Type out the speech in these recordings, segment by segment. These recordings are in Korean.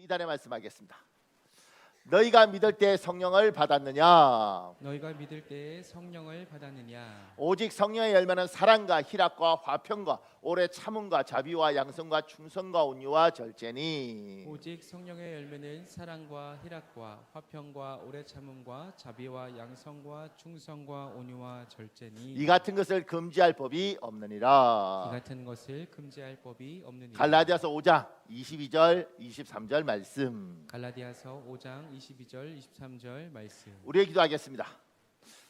단에 말씀하겠습니다. 너희가 믿을 때 성령을 받았느냐? 너희가 믿을 때에 성령을 받았느냐? 오직 성령의 열매는 사랑과 희락과 화평과 오래 참음과 자비와 양성과 충성과 온유와 절제니. 오직 성령의 열매는 사랑과 희락과 화평과 오래 참음과 자비와 양성과 충성과 온유와 절제니. 이 같은 것을 금지할 법이 이 없느니라. 같은 것을 금지할 법이 없느니라. 갈라디아서 5장 22절 23절 말씀. 갈라디아서 5장 22절 23절 말씀. 우리의 기도하겠습니다.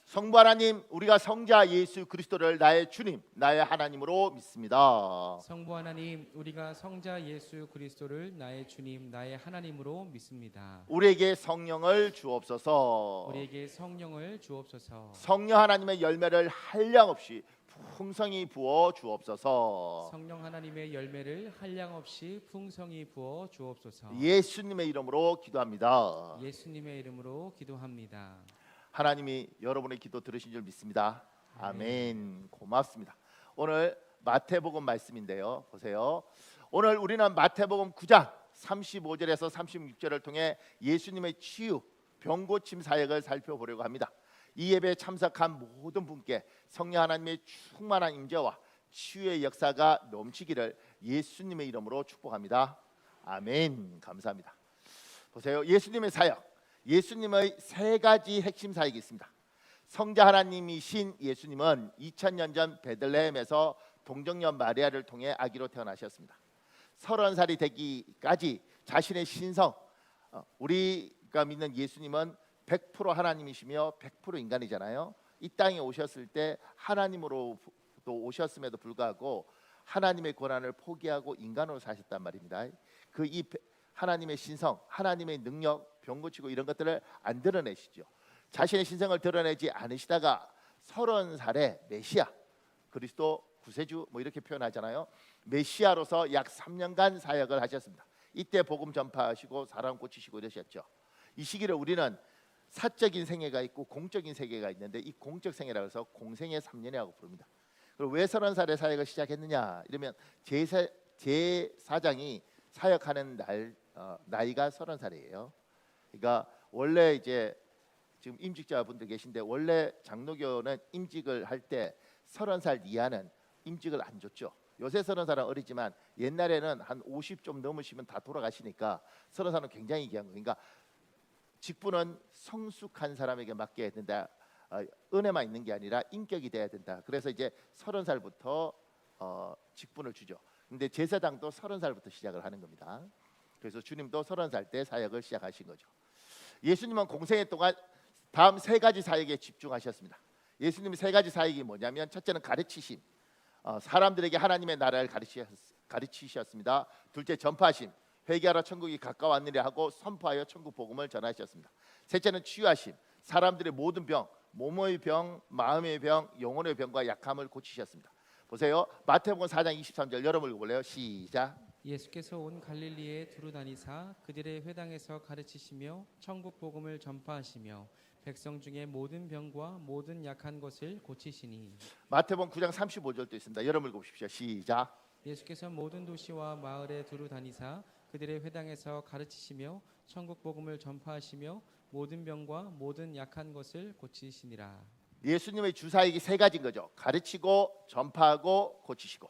성부 하나님, 우리가 성자 예수 그리스도를 나의 주님, 나의 하나님으로 믿습니다. 성부 하나님, 우리가 성자 예수 그리스도를 나의 주님, 나의 하나님으로 믿습니다. 우리에게 성령을 주옵소서. 우리에게 성령을 주옵소서. 성령 하나님의 열매를 한량없이 풍성히 부어 주옵소서. 성령 하나님의 열매를 한량없이 풍성히 부어 주옵소서. 예수님의 이름으로 기도합니다. 예수님의 이름으로 기도합니다. 하나님이 여러분의 기도 들으신 줄 믿습니다. 아멘. 고맙습니다. 오늘 마태복음 말씀인데요. 보세요. 오늘 우리는 마태복음 9장 35절에서 36절을 통해 예수님의 치유, 병고침 사역을 살펴보려고 합니다. 이 예배에 참석한 모든 분께 성령 하나님의 충만한 임재와 치유의 역사가 넘치기를 예수님의 이름으로 축복합니다. 아멘. 감사합니다. 보세요. 예수님의 사역, 예수님의 세 가지 핵심 사역이 있습니다. 성자 하나님이신 예수님은 2000년 전 베들레헴에서 동정녀 마리아를 통해 아기로 태어나셨습니다. 30살이 되기까지 자신의 신성, 우리가 믿는 예수님은 100% 하나님이시며 100% 인간이잖아요. 이 땅에 오셨을 때 하나님으로 또 오셨음에도 불구하고 하나님의 권한을 포기하고 인간으로 사셨단 말입니다. 이 하나님의 신성, 하나님의 능력, 병 고치고 이런 것들을 안 드러내시죠. 자신의 신성을 드러내지 않으시다가 30살에 메시아, 그리스도 구세주 뭐 이렇게 표현하잖아요. 메시아로서 약 3년간 사역을 하셨습니다. 이때 복음 전파하시고 사람 고치시고 이러셨죠. 이 시기를 우리는 사적인 생애가 있고 공적인 세계가 있는데 이 공적 생애라고 해서 공생애 3년이라고 부릅니다. 그리고 왜 30살에 사역을 시작했느냐 이러면 제사장이 사역하는 나이가 30살이에요. 그러니까 원래 이제 지금 임직자분들 계신데 원래 장로교는 임직을 할 때 30살 이하는 임직을 안 줬죠. 요새 30살은 어리지만 옛날에는 한 50 좀 넘으시면 다 돌아가시니까 30살은 굉장히 귀한 거예요. 그러니까 직분은 성숙한 사람에게 맡겨야 된다. 은혜만 있는 게 아니라 인격이 돼야 된다. 그래서 이제 30살부터 직분을 주죠. 근데 제사장도 30살부터 시작을 하는 겁니다. 그래서 주님도 30살 때 사역을 시작하신 거죠. 예수님은 공생애 동안 다음 세 가지 사역에 집중하셨습니다. 예수님의 세 가지 사역이 뭐냐면 첫째는 가르치심, 사람들에게 하나님의 나라를 가르치셨습니다. 둘째 전파하심, 회개하라 천국이 가까웠느니라 하고 선포하여 천국 복음을 전하셨습니다. 셋째는 치유하심, 사람들의 모든 병, 몸의 병, 마음의 병, 영혼의 병과 약함을 고치셨습니다. 보세요. 마태복음 4장 23절 여러분 읽어볼래요? 시작. 예수께서 온 갈릴리에 두루 다니사 그들의 회당에서 가르치시며 천국 복음을 전파하시며 백성 중에 모든 병과 모든 약한 것을 고치시니. 마태복음 9장 35절도 있습니다. 여러분 읽어보십시오. 시작. 예수께서 모든 도시와 마을에 두루 다니사 그들의 회당에서 가르치시며 천국 복음을 전파하시며 모든 병과 모든 약한 것을 고치시니라. 예수님의 주사역이 세 가지인 거죠. 가르치고 전파하고 고치시고.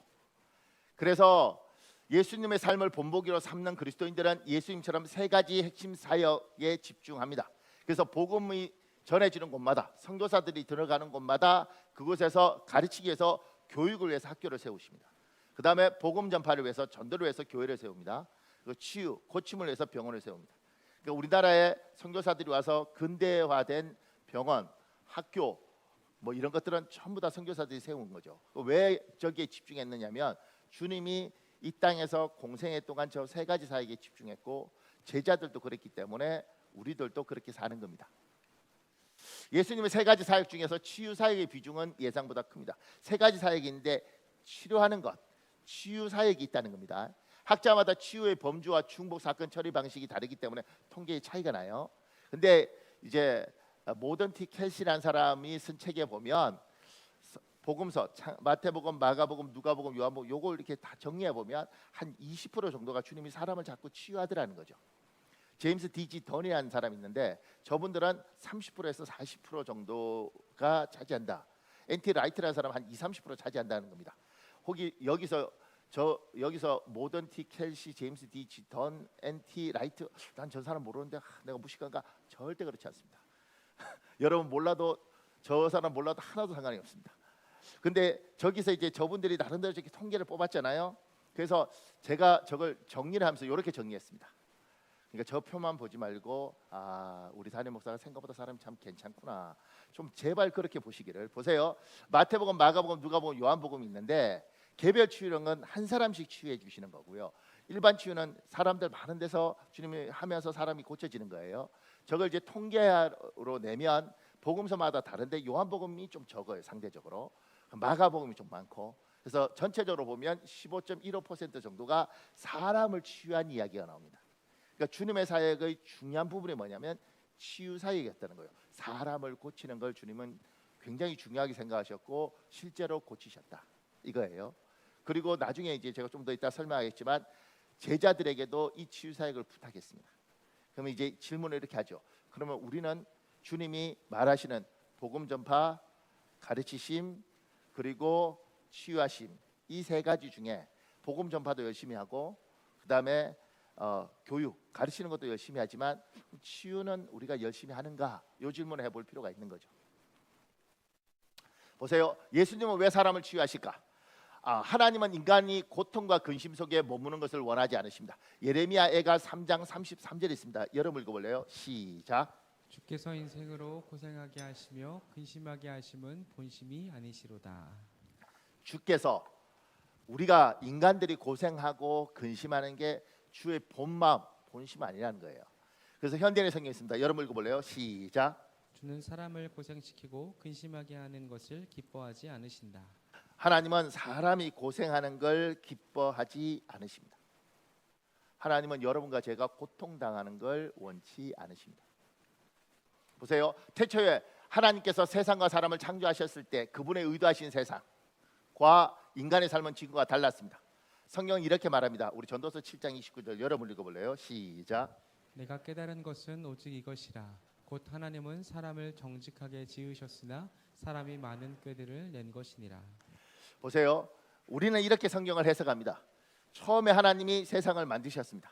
그래서 예수님의 삶을 본보기로 삼는 그리스도인들은 예수님처럼 세 가지 핵심 사역에 집중합니다. 그래서 복음이 전해지는 곳마다 선교사들이 들어가는 곳마다 그곳에서 가르치기 위해서 교육을 위해서 학교를 세우십니다. 그 다음에 복음 전파를 위해서 전도를 위해서 교회를 세웁니다. 그리고 치유, 고침을 위해서 병원을 세웁니다. 그러니까 우리나라에 선교사들이 와서 근대화된 병원, 학교 뭐 이런 것들은 전부 다 선교사들이 세운 거죠. 왜 저기에 집중했느냐면 주님이 이 땅에서 공생애 동안 저 세 가지 사역에 집중했고 제자들도 그랬기 때문에 우리들도 그렇게 사는 겁니다. 예수님의 세 가지 사역 중에서 치유 사역의 비중은 예상보다 큽니다. 세 가지 사역인데 치료하는 것, 치유 사역이 있다는 겁니다. 학자마다 치유의 범주와 중복 사건 처리 방식이 다르기 때문에 통계의 차이가 나요. 근데 이제 모던 티 켈시라는 사람이 쓴 책에 보면 복음서 마태복음, 마가복음, 누가복음, 요한복음 요걸 이렇게 다 정리해 보면 한 20% 정도가 주님이 사람을 자꾸 치유하더라는 거죠. 제임스 디지 던이라는 사람이 있는데 저분들은 30%에서 40% 정도가 차지한다. NT 라이트라는 사람은 한 20-30% 차지한다는 겁니다. 혹시 여기서 모던 T 켈시, 제임스 디지 던, NT 라이트, 난 저 사람 모르는데 내가 무식한가? 절대 그렇지 않습니다. 여러분 몰라도 저 사람 몰라도 하나도 상관이 없습니다. 근데 저기서 이제 저분들이 나름대로 이렇게 통계를 뽑았잖아요. 그래서 제가 저걸 정리를 하면서 이렇게 정리했습니다. 그러니까 저 표만 보지 말고 우리 담임 목사가 생각보다 사람이 참 괜찮구나. 좀 제발 그렇게 보시기를. 보세요. 마태복음, 마가복음, 누가복음, 요한복음이 있는데 개별 치유는 한 사람씩 치유해 주시는 거고요. 일반 치유는 사람들 많은 데서 주님이 하면서 사람이 고쳐지는 거예요. 저걸 이제 통계로 내면 복음서마다 다른데 요한복음이 좀 적어요, 상대적으로. 마가복음이 좀 많고. 그래서 전체적으로 보면 15.15% 정도가 사람을 치유한 이야기가 나옵니다. 그러니까 주님의 사역의 중요한 부분이 뭐냐면 치유 사역이었다는 거예요. 사람을 고치는 걸 주님은 굉장히 중요하게 생각하셨고 실제로 고치셨다 이거예요. 그리고 나중에 이제 제가 좀 더 이따 설명하겠지만 제자들에게도 이 치유 사역을 부탁했습니다. 그러면 이제 질문을 이렇게 하죠. 그러면 우리는 주님이 말하시는 복음 전파, 가르치심, 그리고 치유하심 이 세 가지 중에 복음 전파도 열심히 하고 그다음에 교육, 가르치는 것도 열심히 하지만 치유는 우리가 열심히 하는가? 이 질문을 해볼 필요가 있는 거죠. 보세요. 예수님은 왜 사람을 치유하실까? 하나님은 인간이 고통과 근심 속에 머무는 것을 원하지 않으십니다. 예레미야 애가 3장 33절에 있습니다. 여러분 읽어볼래요? 시작. 주께서 인생으로 고생하게 하시며 근심하게 하심은 본심이 아니시로다. 주께서 우리가 인간들이 고생하고 근심하는 게 주의 본마음, 본심 아니라는 거예요. 그래서 현대인의 성경에 있습니다. 여러분 읽어볼래요? 시작. 주는 사람을 고생시키고 근심하게 하는 것을 기뻐하지 않으신다. 하나님은 사람이 고생하는 걸 기뻐하지 않으십니다. 하나님은 여러분과 제가 고통당하는 걸 원치 않으십니다. 보세요. 태초에 하나님께서 세상과 사람을 창조하셨을 때 그분의 의도하신 세상과 인간의 삶은 지금과 달랐습니다. 성경은 이렇게 말합니다. 우리 전도서 7장 29절 여러분 읽어볼래요? 시작. 내가 깨달은 것은 오직 이것이라. 곧 하나님은 사람을 정직하게 지으셨으나 사람이 많은 꾀들을 낸 것이니라. 보세요. 우리는 이렇게 성경을 해석합니다. 처음에 하나님이 세상을 만드셨습니다.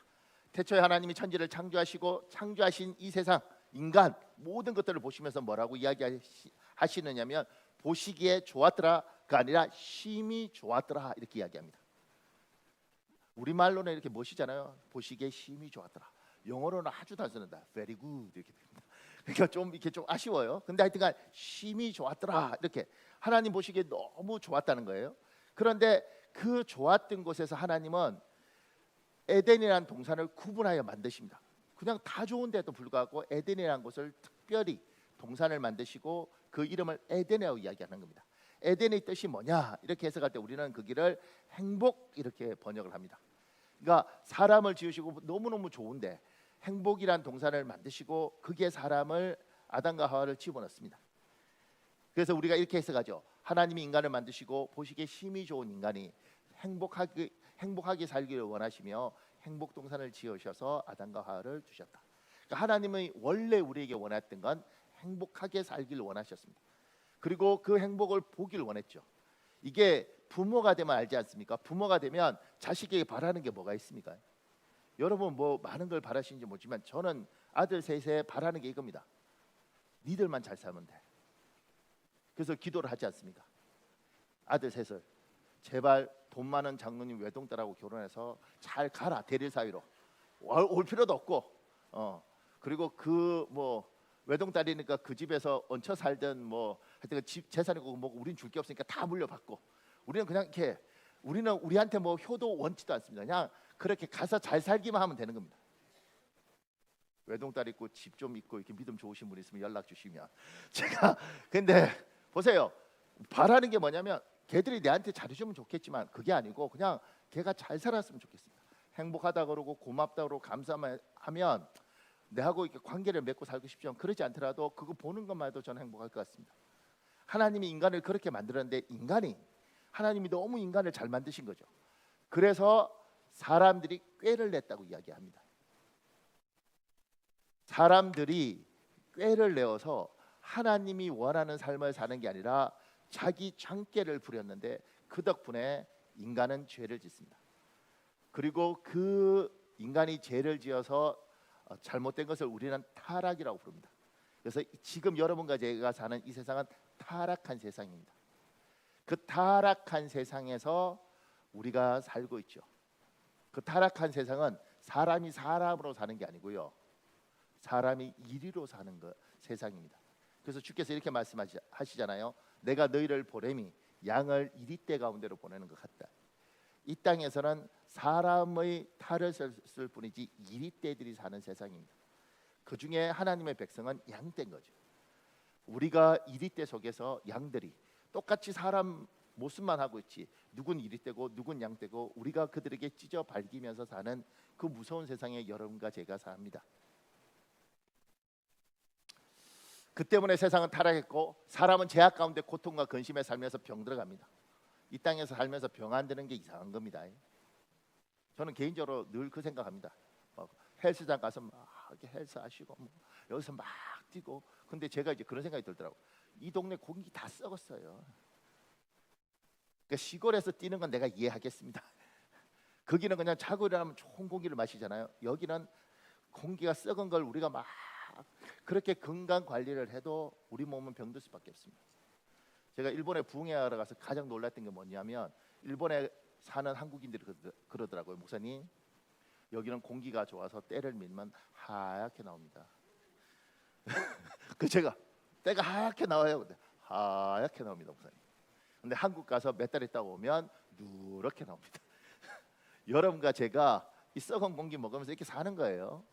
태초에 하나님이 천지를 창조하시고 창조하신 이 세상, 인간 모든 것들을 보시면서 뭐라고 이야기하시느냐면 보시기에 좋았더라가 아니라 심히 좋았더라 이렇게 이야기합니다. 우리말로는 이렇게 멋이잖아요. 보시기에 심히 좋았더라. 영어로는 아주 단순하다. Very good 이렇게 됩니다. 그러니까 좀 이렇게 좀 아쉬워요. 근데 하여튼간 심히 좋았더라 이렇게 하나님 보시기에 너무 좋았다는 거예요. 그런데 그 좋았던 곳에서 하나님은 에덴이라는 동산을 구분하여 만드십니다. 그냥 다 좋은데도 불구하고 에덴이라는 곳을 특별히 동산을 만드시고 그 이름을 에덴이라고 이야기하는 겁니다. 에덴의 뜻이 뭐냐 이렇게 해석할 때 우리는 그 길을 행복 이렇게 번역을 합니다. 그러니까 사람을 지으시고 너무너무 좋은데 행복이란 동산을 만드시고 거기에 사람을 아담과 하와를 집어넣습니다. 그래서 우리가 이렇게 해석하죠. 하나님이 인간을 만드시고 보시기에 심히 좋은 인간이 행복하게 살기를 원하시며 행복 동산을 지으셔서 아담과 하와를 두셨다. 그러니까 하나님이 원래 우리에게 원했던 건 행복하게 살기를 원하셨습니다. 그리고 그 행복을 보기를 원했죠. 이게 부모가 되면 알지 않습니까? 부모가 되면 자식에게 바라는 게 뭐가 있습니까? 여러분 뭐 많은 걸 바라시는지 모르지만 저는 아들 셋에 바라는 게 이겁니다. 니들만 잘 살면 돼. 그래서 기도를 하지 않습니까? 아들 셋을 제발 돈 많은 장로님 외동딸하고 결혼해서 잘 가라 대릴 사위로 올 필요도 없고 그리고 그 뭐 외동딸이니까 그 집에서 얹혀 살던 뭐 하여튼 집 재산이고 뭐 우린 줄 게 없으니까 다 물려받고 우리는 그냥 이렇게 우리는 우리한테 뭐 효도 원치도 않습니다. 그냥 그렇게 가서 잘 살기만 하면 되는 겁니다. 외동딸 있고 집 좀 있고 이렇게 믿음 좋으신 분 있으면 연락 주시면 제가 근데 보세요. 바라는 게 뭐냐면 걔들이 내한테 잘해주면 좋겠지만 그게 아니고 그냥 걔가 잘 살았으면 좋겠습니다. 행복하다 그러고 고맙다 그러고 감사하면 내하고 이렇게 관계를 맺고 살고 싶지만 그러지 않더라도 그거 보는 것만 해도 저는 행복할 것 같습니다. 하나님이 인간을 그렇게 만들었는데 하나님이 너무 인간을 잘 만드신 거죠. 그래서 사람들이 꾀를 냈다고 이야기합니다. 사람들이 꾀를 내어서 하나님이 원하는 삶을 사는 게 아니라 자기 장깨를 부렸는데 그 덕분에 인간은 죄를 짓습니다. 그리고 그 인간이 죄를 지어서 잘못된 것을 우리는 타락이라고 부릅니다. 그래서 지금 여러분과 제가 사는 이 세상은 타락한 세상입니다. 그 타락한 세상에서 우리가 살고 있죠. 그 타락한 세상은 사람이 사람으로 사는 게 아니고요, 사람이 이리로 사는 세상입니다. 그래서 주께서 이렇게 말씀하시잖아요. 내가 너희를 보냄이 양을 이리떼 가운데로 보내는 것 같다. 이 땅에서는 사람의 탈을 쓸 뿐이지 이리떼들이 사는 세상입니다. 그 중에 하나님의 백성은 양떼인 거죠. 우리가 이리떼 속에서 양들이 똑같이 사람 모습만 하고 있지, 누군 이리떼고 누군 양떼고 우리가 그들에게 찢어 발기면서 사는 그 무서운 세상에 여러분과 제가 삽니다. 그 때문에 세상은 타락했고 사람은 죄악 가운데 고통과 근심에 살면서 병들어갑니다. 이 땅에서 살면서 병 안 드는 게 이상한 겁니다. 저는 개인적으로 늘 그 생각합니다. 헬스장 가서 막 헬스 하시고 여기서 막 뛰고, 근데 제가 이제 그런 생각이 들더라고요. 이 동네 공기 다 썩었어요. 그러니까 시골에서 뛰는 건 내가 이해하겠습니다. 거기는 그냥 자고 일어나면 좋은 공기를 마시잖아요. 여기는 공기가 썩은 걸 우리가 막 그렇게 건강 관리를 해도 우리 몸은 병들 수밖에 없습니다. 제가 일본에 부흥회하러 가서 가장 놀랐던 게 뭐냐면, 일본에 사는 한국인들이 그러더라고요. 목사님, 여기는 공기가 좋아서 때를 밀면 하얗게 나옵니다. 그 제가 때가 하얗게 나와요. 근데 하얗게 나옵니다, 목사님. 근데 한국 가서 몇 달 있다 오면 누렇게 나옵니다. 여러분과 제가 이 썩은 공기 먹으면서 이렇게 사는 거예요.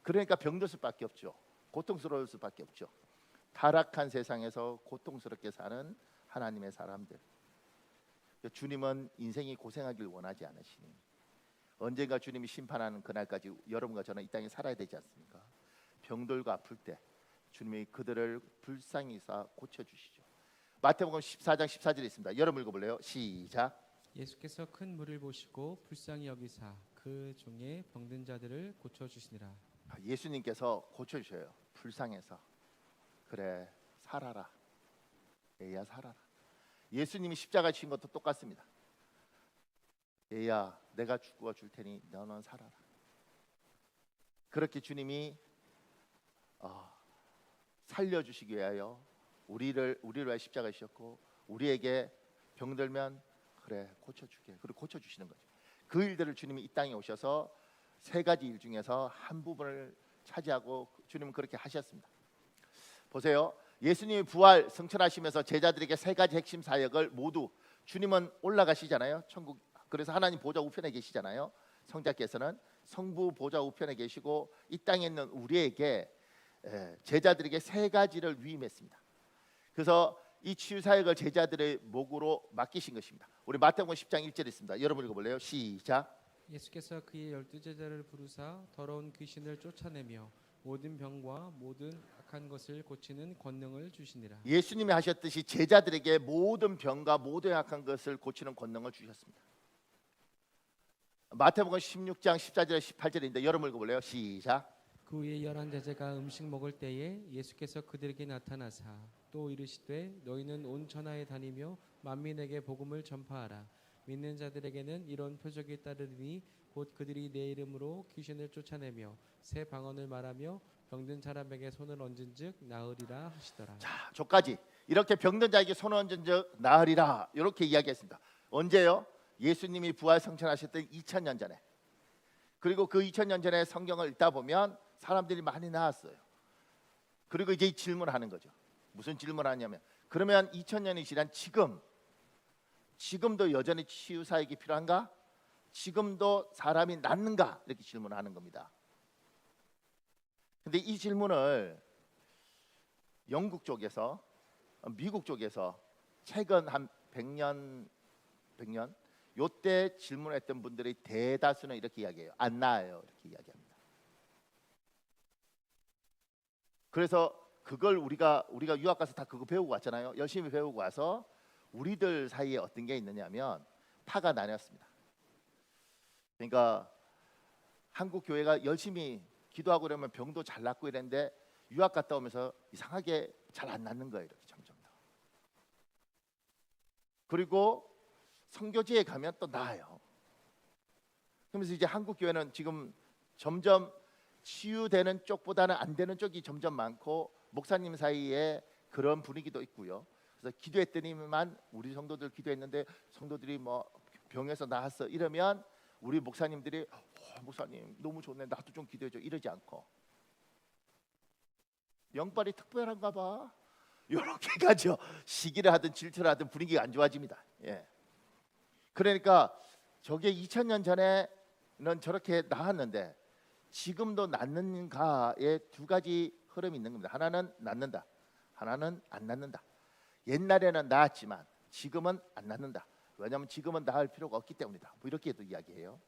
그러니까 병들 수밖에 없죠. 고통스러울 수밖에 없죠. 타락한 세상에서 고통스럽게 사는 하나님의 사람들. 주님은 인생이 고생하길 원하지 않으시니 언젠가 주님이 심판하는 그날까지 여러분과 저는 이 땅에 살아야 되지 않습니까? 병들고 아플 때 주님이 그들을 불쌍히 여사 고쳐주시죠. 마태복음 14장 14절에 있습니다. 여러분 읽어볼래요? 시작. 예수께서 큰 물을 보시고 불쌍히 여기사 그 중에 병든 자들을 고쳐주시니라. 예수님께서 고쳐주셔요. 불쌍해서. 그래, 살아라. 얘야 살아라. 예수님이 십자가 지신 것도 똑같습니다. 얘야 내가 죽어 줄 테니 너는 살아라. 그렇게 주님이 살려주시기 위하여 우리를 위하여 십자가 지셨고, 우리에게 병들면 그래 고쳐줄게. 그리고 고쳐주시는 거죠. 그 일들을 주님이 이 땅에 오셔서 세 가지 일 중에서 한 부분을 차지하고 주님은 그렇게 하셨습니다. 보세요. 예수님이 부활 승천하시면서 제자들에게 세 가지 핵심 사역을 모두, 주님은 올라가시잖아요. 천국. 그래서 하나님 보좌 우편에 계시잖아요. 성자께서는 성부 보좌 우편에 계시고 이 땅에 있는 우리에게 제자들에게 세 가지를 위임했습니다. 그래서 이 치유 사역을 제자들의 목으로 맡기신 것입니다. 우리 마태복음 10장 1절에 있습니다. 여러분 읽어볼래요? 시작. 예수께서 그의 12제자를 부르사 더러운 귀신을 쫓아내며 모든 병과 모든 악한 것을 고치는 권능을 주시니라. 예수님이 하셨듯이 제자들에게 모든 병과 모든 악한 것을 고치는 권능을 주셨습니다. 마태복음 16장 14절에 18절인데 여러분 읽어볼래요? 시작. 그 후에 11 제자가 음식 먹을 때에 예수께서 그들에게 나타나사 또 이르시되 너희는 온 천하에 다니며 만민에게 복음을 전파하라. 믿는 자들에게는 이런 표적이 따르리니 곧 그들이 내 이름으로 귀신을 쫓아내며 새 방언을 말하며 병든 사람에게 손을 얹은즉 나으리라 하시더라. 자, 저까지 이렇게 병든 자에게 손을 얹은즉 나으리라 이렇게 이야기했습니다. 언제요? 예수님이 부활 성천하셨던 2000년 전에. 그리고 그 2000년 전에 성경을 읽다 보면 사람들이 많이 나았어요. 그리고 이제 질문하는 거죠. 무슨 질문하냐면, 그러면 2000년이 지난 지금도 여전히 치유 사역이 필요한가? 지금도 사람이 낫는가? 이렇게 질문하는 겁니다. 근데 이 질문을 영국 쪽에서, 미국 쪽에서 최근 한 100년 요때 질문했던 분들의 대다수는 이렇게 이야기해요. 안 나아요. 이렇게 이야기합니다. 그래서 그걸 우리가 유학 가서 다 그거 배우고 왔잖아요. 열심히 배우고 와서 우리들 사이에 어떤 게 있느냐면 파가 나뉘었습니다. 그러니까 한국 교회가 열심히 기도하고 그러면 병도 잘 낫고 이랬는데 유학 갔다 오면서 이상하게 잘 안 낫는 거예요. 이렇게 점점 더. 그리고 선교지에 가면 또 나아요. 그러면서 이제 한국 교회는 지금 점점 치유되는 쪽보다는 안 되는 쪽이 점점 많고 목사님 사이에 그런 분위기도 있고요. 그래서 기도했더니만 우리 성도들 기도했는데 성도들이 뭐 병에서 나았어 이러면 우리 목사님들이 목사님 너무 좋네 나도 좀 기도해줘 이러지 않고 영빨이 특별한가 봐 이렇게 가죠. 시기를 하든 질투를 하든 분위기가 안 좋아집니다. 예. 그러니까 저게 2000년 전에는 저렇게 나았는데 지금도 낫는가에 두 가지 흐름이 있는 겁니다. 하나는 낫는다, 하나는 안 낫는다. 옛날에는 나았지만 지금은 안 낫는다. 왜냐하면 지금은 나을 필요가 없기 때문이다. 뭐 이렇게도 이야기해요.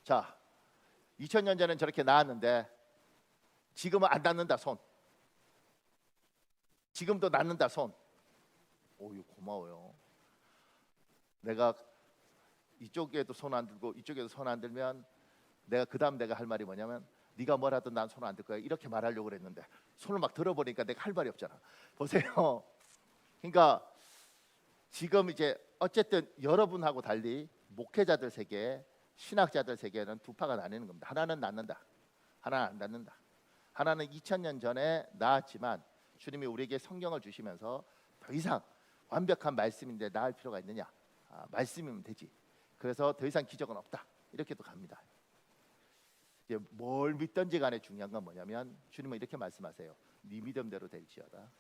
자, 2000년 전엔 저렇게 나았는데 지금은 안 낫는다 손. 지금도 낫는다 손. 오유 고마워요. 내가 이쪽에도 손 안 들고 이쪽에도 손 안 들면 내가 그다음 내가 할 말이 뭐냐면 네가 뭐라든 난 손 안 들 거야 이렇게 말하려고 그랬는데 손을 막 들어보니까 내가 할 말이 없잖아. 보세요. 그러니까 지금 이제 어쨌든 여러분하고 달리 목회자들 세계, 신학자들 세계는 두 파가 나뉘는 겁니다. 하나는 낫는다, 하나는 안 낫는다. 하나는 2000년 전에 나았지만 주님이 우리에게 성경을 주시면서 더 이상 완벽한 말씀인데 나을 필요가 있느냐? 말씀이면 되지. 그래서 더 이상 기적은 없다. 이렇게도 갑니다. 이제 뭘 믿든지 간에 중요한 건 뭐냐면 주님은 이렇게 말씀하세요. 네 믿음대로 될지어다.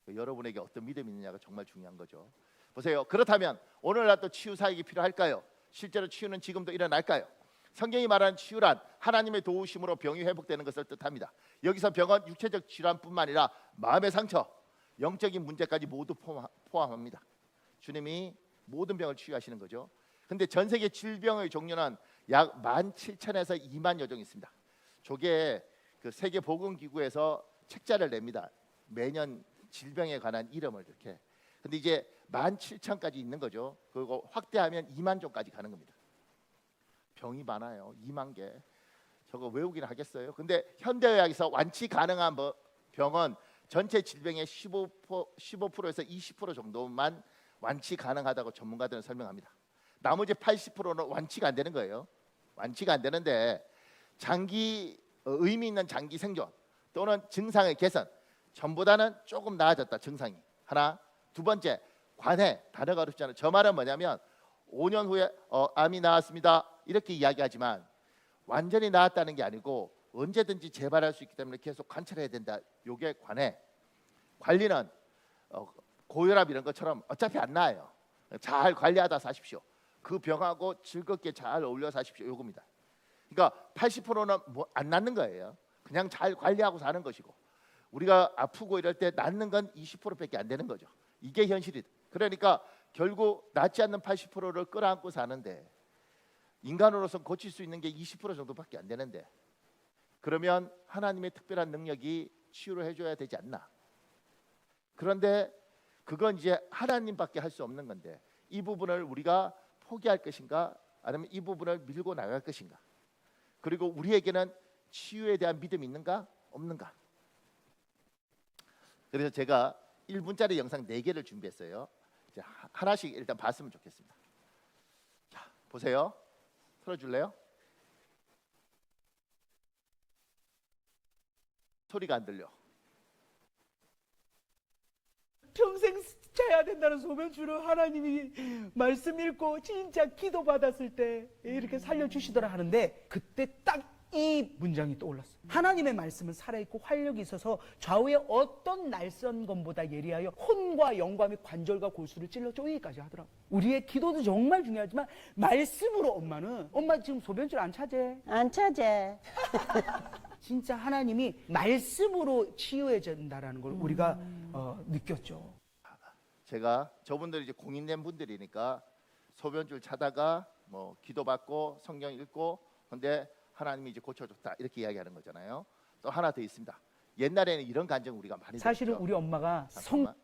여러분에게 어떤 믿음이 있느냐가 정말 중요한 거죠. 보세요. 그렇다면 오늘날 또 치유 사역이 필요할까요? 실제로 치유는 지금도 일어날까요? 성경이 말하는 치유란 하나님의 도우심으로 병이 회복되는 것을 뜻합니다. 여기서 병은 육체적 질환뿐만 아니라 마음의 상처, 영적인 문제까지 모두 포함합니다. 주님이 모든 병을 치유하시는 거죠. 근데 전 세계 질병의 종류는 약 17,000에서 20,000여 종 있습니다. 저게 그 세계 보건기구에서 책자를 냅니다. 매년 질병에 관한 이름을 이렇게. 근데 이제 17,000까지 있는 거죠. 그리고 확대하면 2만 종까지 가는 겁니다. 병이 많아요. 2만 개. 저거 외우기는 하겠어요. 근데 현대의학에서 완치 가능한 병은 전체 질병의 15%에서 20% 정도만 완치 가능하다고 전문가들은 설명합니다. 나머지 80%는 완치가 안 되는 거예요. 완치가 안 되는데 장기 의미 있는 장기 생존 또는 증상의 개선 전보다는 조금 나아졌다. 증상이 하나. 두 번째 관해 단어가 어렵잖아요. 저 말은 뭐냐면 5년 후에 암이 나았습니다 이렇게 이야기하지만 완전히 나았다는 게 아니고 언제든지 재발할 수 있기 때문에 계속 관찰해야 된다. 요게 관해. 관리는 고혈압 이런 것처럼 어차피 안 나아요. 잘 관리하다 사십시오. 그 병하고 즐겁게 잘 어울려 사십시오. 요겁니다. 그러니까 80%는 뭐 안 낫는 거예요. 그냥 잘 관리하고 사는 것이고 우리가 아프고 이럴 때 낫는 건 20%밖에 안 되는 거죠. 이게 현실이다. 그러니까 결국 낫지 않는 80%를 끌어안고 사는데 인간으로서 고칠 수 있는 게 20% 정도밖에 안 되는데 그러면 하나님의 특별한 능력이 치유를 해줘야 되지 않나. 그런데 그건 이제 하나님밖에 할 수 없는 건데 이 부분을 우리가 포기할 것인가 아니면 이 부분을 밀고 나갈 것인가. 그리고 우리에게는 치유에 대한 믿음이 있는가 없는가. 그래서 제가 1분짜리 영상 4개를 준비했어요. 이제 하나씩 일단 봤으면 좋겠습니다. 자, 보세요. 틀어줄래요? 소리가 안 들려. 평생 자야 된다는 소변줄을 하나님이 말씀 읽고 진짜 기도 받았을 때 이렇게 살려주시더라 하는데 그때 딱 이 문장이 떠올랐어요. 하나님의 말씀은 살아있고 활력이 있어서 좌우의 어떤 날선 검보다 예리하여 혼과 영과 및 관절과 골수를 찔러 쪼개기까지 하더라고요. 우리의 기도도 정말 중요하지만 말씀으로 엄마 지금 소변줄 안 차재? 안 찾아. 진짜 하나님이 말씀으로 치유해 준다라는 걸 우리가 느꼈죠. 제가 저분들이 이제 공인된 분들이니까 소변줄 차다가 뭐 기도받고 성경 읽고 근데 하나님이 이제 고쳐줬다 이렇게 이야기하는 거잖아요. 또 하나 더 있습니다. 옛날에는 이런 간증 우리가 많이 사실은 들었죠. 우리 엄마가 잠깐만.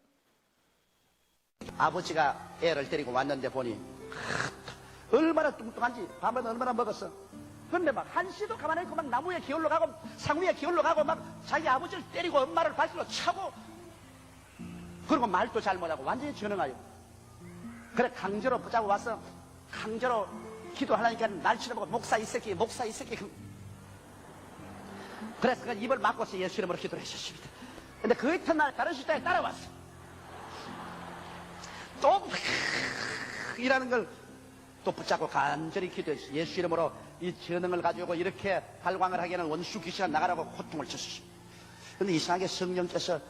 아버지가 애를 데리고 왔는데 보니 얼마나 뚱뚱한지 밥은 얼마나 먹었어. 근데 막 한시도 가만히 있고 막 나무에 기어올라 가고 상위에 기어올라 가고 막 자기 아버지를 때리고 엄마를 발로 차고, 그리고 말도 잘 못하고 완전히 전능하여. 그래 강제로 붙잡고 와서 강제로 기도하려니까 날치를 보고 목사 이 새끼 목사 이 새끼. 그래서 그 입을 막고서 예수 이름으로 기도를 했었습니다. 근데 그 이튿날 다른 시대에 따라왔어. 또 이라는 걸 또 붙잡고 간절히 기도했어. 예수 이름으로 이 전능을 가지고 이렇게 발광을 하게 하는 원수 귀신아 나가라고 고통을 쳤어. 근데 이상하게 성령께서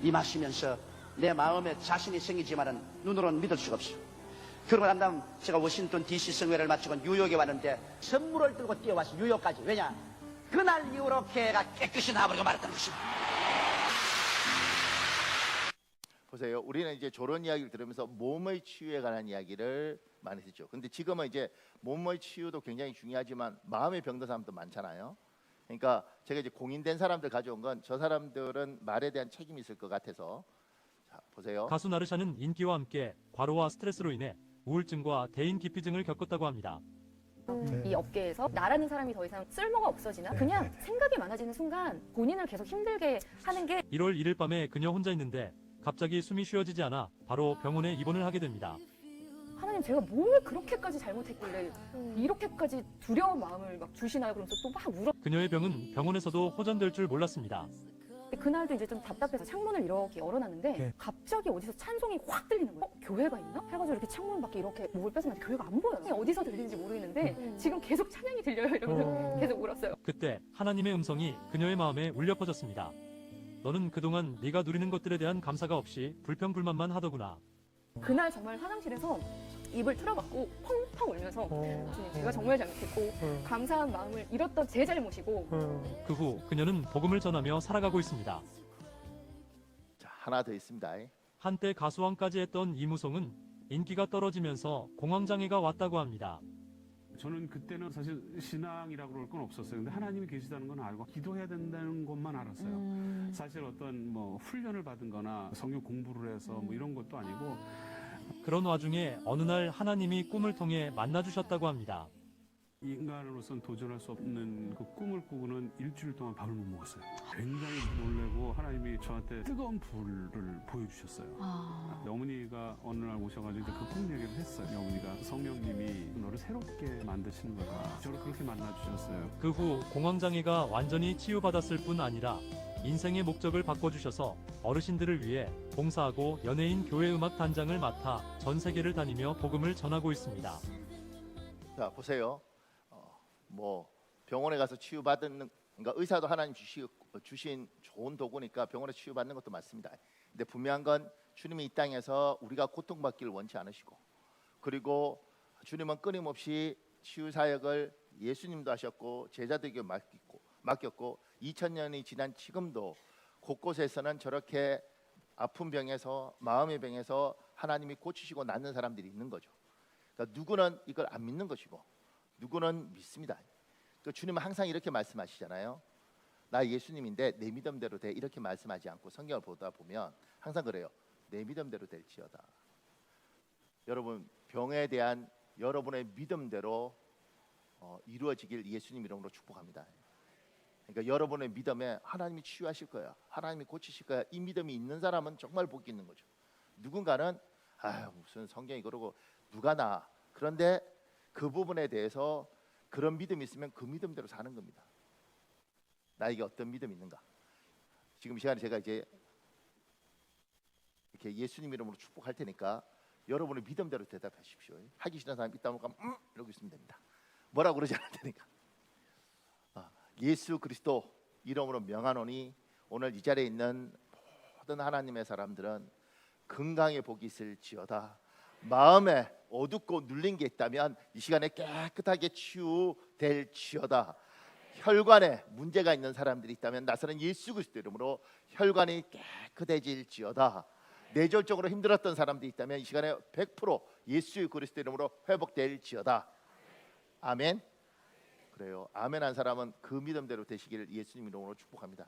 임하시면서 내 마음에 자신이 생기지만은 눈으로는 믿을 수가 없어. 그러고 난 다음 제가 워싱턴 DC 성회를 마치고 뉴욕에 왔는데 선물을 들고 뛰어왔어. 뉴욕까지. 왜냐? 그날 이후로 개가 깨끗이 나버리고 말았다는 것입니다. 보세요. 우리는 이제 저런 이야기를 들으면서 몸의 치유에 관한 이야기를 많이 듣죠. 근데 지금은 이제 몸의 치유도 굉장히 중요하지만 마음의 병든 사람도 많잖아요. 그러니까 제가 이제 공인된 사람들 가져온 건 저 사람들은 말에 대한 책임이 있을 것 같아서. 자, 보세요. 가수 나르샤는 인기와 함께 과로와 스트레스로 인해 우울증과 대인 기피증을 겪었다고 합니다. 이 업계에서 나라는 사람이 더 이상 쓸모가 없어지나 그냥 생각이 많아지는 순간 본인을 계속 힘들게 하는 게 1월 1일 밤에 그녀 혼자 있는데 갑자기 숨이 쉬어지지 않아 바로 병원에 입원을 하게 됩니다. 하나님 제가 뭘 그렇게까지 잘못했길래 이렇게까지 두려운 마음을 막 주시나요? 그러면서 또 막 울어. 그녀의 병은 병원에서도 호전될 줄 몰랐습니다. 그날도 이제 좀 답답해서 창문을 이렇게 열어놨는데 네. 갑자기 어디서 찬송이 확 들리는 거예요. 교회가 있나? 해가지고 이렇게 창문 밖에 이렇게 목을 뺏었는데 교회가 안 보여요. 어디서 들리는지 모르겠는데 지금 계속 찬양이 들려요. 이러면서 계속 울었어요. 그때 하나님의 음성이 그녀의 마음에 울려 퍼졌습니다. 너는 그동안 네가 누리는 것들에 대한 감사가 없이 불평불만만 하더구나. 그날 정말 화장실에서 입을 틀어막고 펑펑 울면서 주님 제가 정말 잘못했고 감사한 마음을 잃었던 제 잘못이고 그 후 그녀는 복음을 전하며 살아가고 있습니다. 자, 하나 더 있습니다. 한때 가수왕까지 했던 이무송은 인기가 떨어지면서 공황장애가 왔다고 합니다. 저는 그때는 사실 신앙이라고 그럴 건 없었어요. 근데 하나님이 계시다는 건 알고 기도해야 된다는 것만 알았어요. 사실 어떤 뭐 훈련을 받은 거나 성경 공부를 해서 뭐 이런 것도 아니고. 그런 와중에 어느 날 하나님이 꿈을 통해 만나주셨다고 합니다. 인간으로서는 도전할 수 없는 그 꿈을 꾸고는 일주일 동안 밥을 못 먹었어요. 굉장히 놀래고 하나님이 저한테 뜨거운 불을 보여주셨어요. 어머니가 어느 날 오셔가지고 이제 그 꿈 얘기를 했어요. 어머니가 성령님이 너를 새롭게 만드시는 거다. 저를 그렇게 만나주셨어요. 그 후 공황장애가 완전히 치유받았을 뿐 아니라 인생의 목적을 바꿔주셔서 어르신들을 위해 봉사하고 연예인 교회 음악 단장을 맡아 전 세계를 다니며 복음을 전하고 있습니다. 자, 보세요. 뭐 병원에 가서 치유받는, 그러니까 의사도 하나님 주신 좋은 도구니까 병원에 치유받는 것도 맞습니다. 근데 분명한 건 주님이 이 땅에서 우리가 고통받기를 원치 않으시고, 그리고 주님은 끊임없이 치유 사역을 예수님도 하셨고 제자들에게 맡겼고 2000년이 지난 지금도 곳곳에서는 저렇게 아픈 병에서, 마음의 병에서 하나님이 고치시고 낫는 사람들이 있는 거죠. 그러니까 누구는 이걸 안 믿는 것이고 누구는 믿습니다. 그 주님은 항상 이렇게 말씀하시잖아요. 나 예수님인데 내 믿음대로 돼, 이렇게 말씀하지 않고 성경을 보다 보면 항상 그래요. 내 믿음대로 될지어다. 여러분, 병에 대한 여러분의 믿음대로 이루어지길 예수님 이름으로 축복합니다. 그러니까 여러분의 믿음에 하나님이 치유하실 거야, 하나님이 고치실 거야, 이 믿음이 있는 사람은 정말 복이 있는 거죠. 누군가는 무슨 성경이 그러고 누가 나, 그런데 그 부분에 대해서 그런 믿음이 있으면 그 믿음대로 사는 겁니다. 나에게 어떤 믿음이 있는가? 지금 이 시간에 제가 이제 이렇게 예수님 이름으로 축복할 테니까 여러분의 믿음대로 대답하십시오. 하기 싫은 사람 있다 보니까 이러고 있으면 됩니다. 뭐라고 그러지 않을 테니까. 예수 그리스도 이름으로 명하노니 오늘 이 자리에 있는 모든 하나님의 사람들은 건강의 복이 있을지어다. 마음에 어둡고 눌린 게 있다면 이 시간에 깨끗하게 치유될지어다. 혈관에 문제가 있는 사람들이 있다면 나서는 예수 그리스도 이름으로 혈관이 깨끗해질지어다. 뇌절적으로 힘들었던 사람들이 있다면 이 시간에 100% 예수 그리스도 이름으로 회복될지어다. 아멘. 그래요. 아멘 한 사람은 그 믿음대로 되시기를 예수님 이름으로 축복합니다.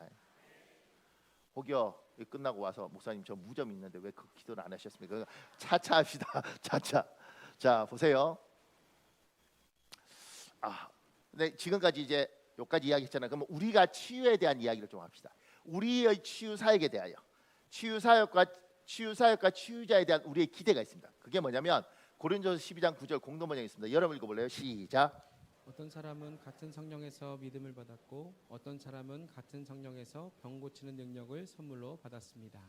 혹여 끝나고 와서 목사님 저 무좀 있는데 왜 그 기도를 안 하셨습니까? 차차 합시다. 차차. 자, 보세요. 근데 지금까지 이제 여기까지 이야기했잖아요. 그러면 우리가 치유에 대한 이야기를 좀 합시다. 우리의 치유 사역에 대하여 치유 사역과 치유자에 대한 우리의 기대가 있습니다. 그게 뭐냐면 고린도서 12장 9절 공동 번역이 있습니다. 여러분 읽어볼래요? 시작. 어떤 사람은 같은 성령에서 믿음을 받았고 어떤 사람은 같은 성령에서 병 고치는 능력을 선물로 받았습니다.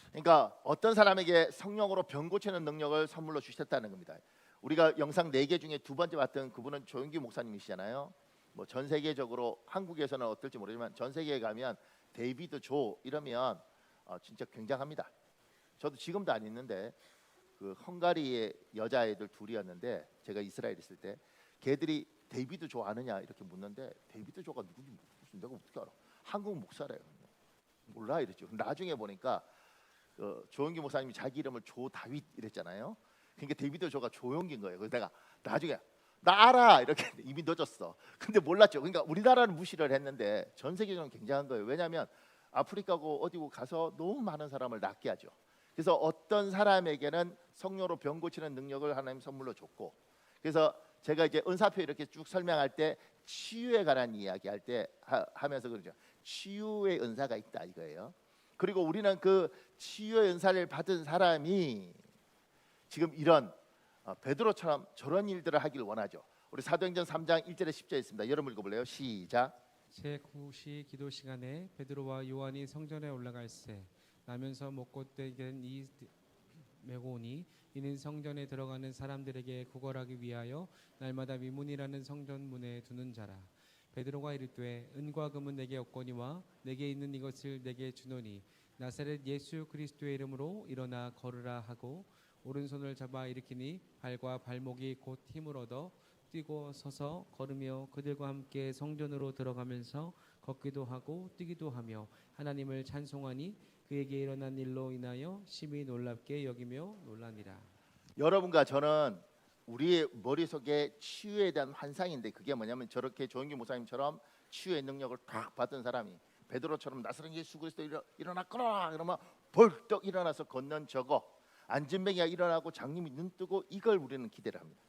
그러니까 어떤 사람에게 성령으로 병 고치는 능력을 선물로 주셨다는 겁니다. 우리가 영상 4개 중에 두 번째 봤던 그분은 조용기 목사님이시잖아요. 뭐 전 세계적으로 한국에서는 어떨지 모르지만 전 세계에 가면 데이비드 조 이러면 진짜 굉장합니다. 저도 지금도 안 있는데 그 헝가리의 여자애들 둘이었는데 제가 이스라엘 있을 때 걔들이 데이비드 조 아느냐 이렇게 묻는데 데이비드 조가 누군지 무슨 내가 어떻게 알아? 한국 목사래요. 몰라 이랬죠. 나중에 보니까 조용기 목사님이 자기 이름을 조 다윗 이랬잖아요. 그러니까 데이비드 조가 조용기인 거예요. 그래서 내가 나중에 나 알아 이렇게 이미 늦었어. 근데 몰랐죠. 그러니까 우리나라는 무시를 했는데 전 세계적으로 굉장한 거예요. 왜냐하면 아프리카고 어디고 가서 너무 많은 사람을 낫게 하죠. 그래서 어떤 사람에게는 성령으로 병 고치는 능력을 하나님 선물로 줬고, 그래서 제가 이제 은사표 이렇게 쭉 설명할 때 치유에 관한 이야기할 때 하면서 그러죠. 치유의 은사가 있다 이거예요. 그리고 우리는 그 치유의 은사를 받은 사람이 지금 이런 베드로처럼 저런 일들을 하길 원하죠. 우리 사도행전 3장 1절에 10절에 있습니다. 여러분 읽어볼래요? 시작. 제9시 기도 시간에 베드로와 요한이 성전에 올라갈새 나면서 먹고 떼된 이 메고 오니 이는 성전에 들어가는 사람들에게 구걸하기 위하여 날마다 미문이라는 성전 문에 두는 자라. 베드로가 이르되 은과 금은 내게 없거니와 내게 있는 이것을 내게 주노니 나사렛 예수 그리스도의 이름으로 일어나 걸으라 하고 오른손을 잡아 일으키니 발과 발목이 곧 힘을 얻어 뛰고 서서 걸으며 그들과 함께 성전으로 들어가면서 걷기도 하고 뛰기도 하며 하나님을 찬송하니 그에게 일어난 일로 인하여 심히 놀랍게 여기며 놀라니라. 여러분과 저는 우리의 머릿속에 치유에 대한 환상인데 그게 뭐냐면 저렇게 조영기 목사님처럼 치유의 능력을 딱 받은 사람이 베드로처럼 나사렛 예수 그리스도 일어나 걸어라 그러면 벌떡 일어나서 걷는 저거, 안진뱅이가 일어나고 장님이 눈 뜨고 이걸 우리는 기대를 합니다.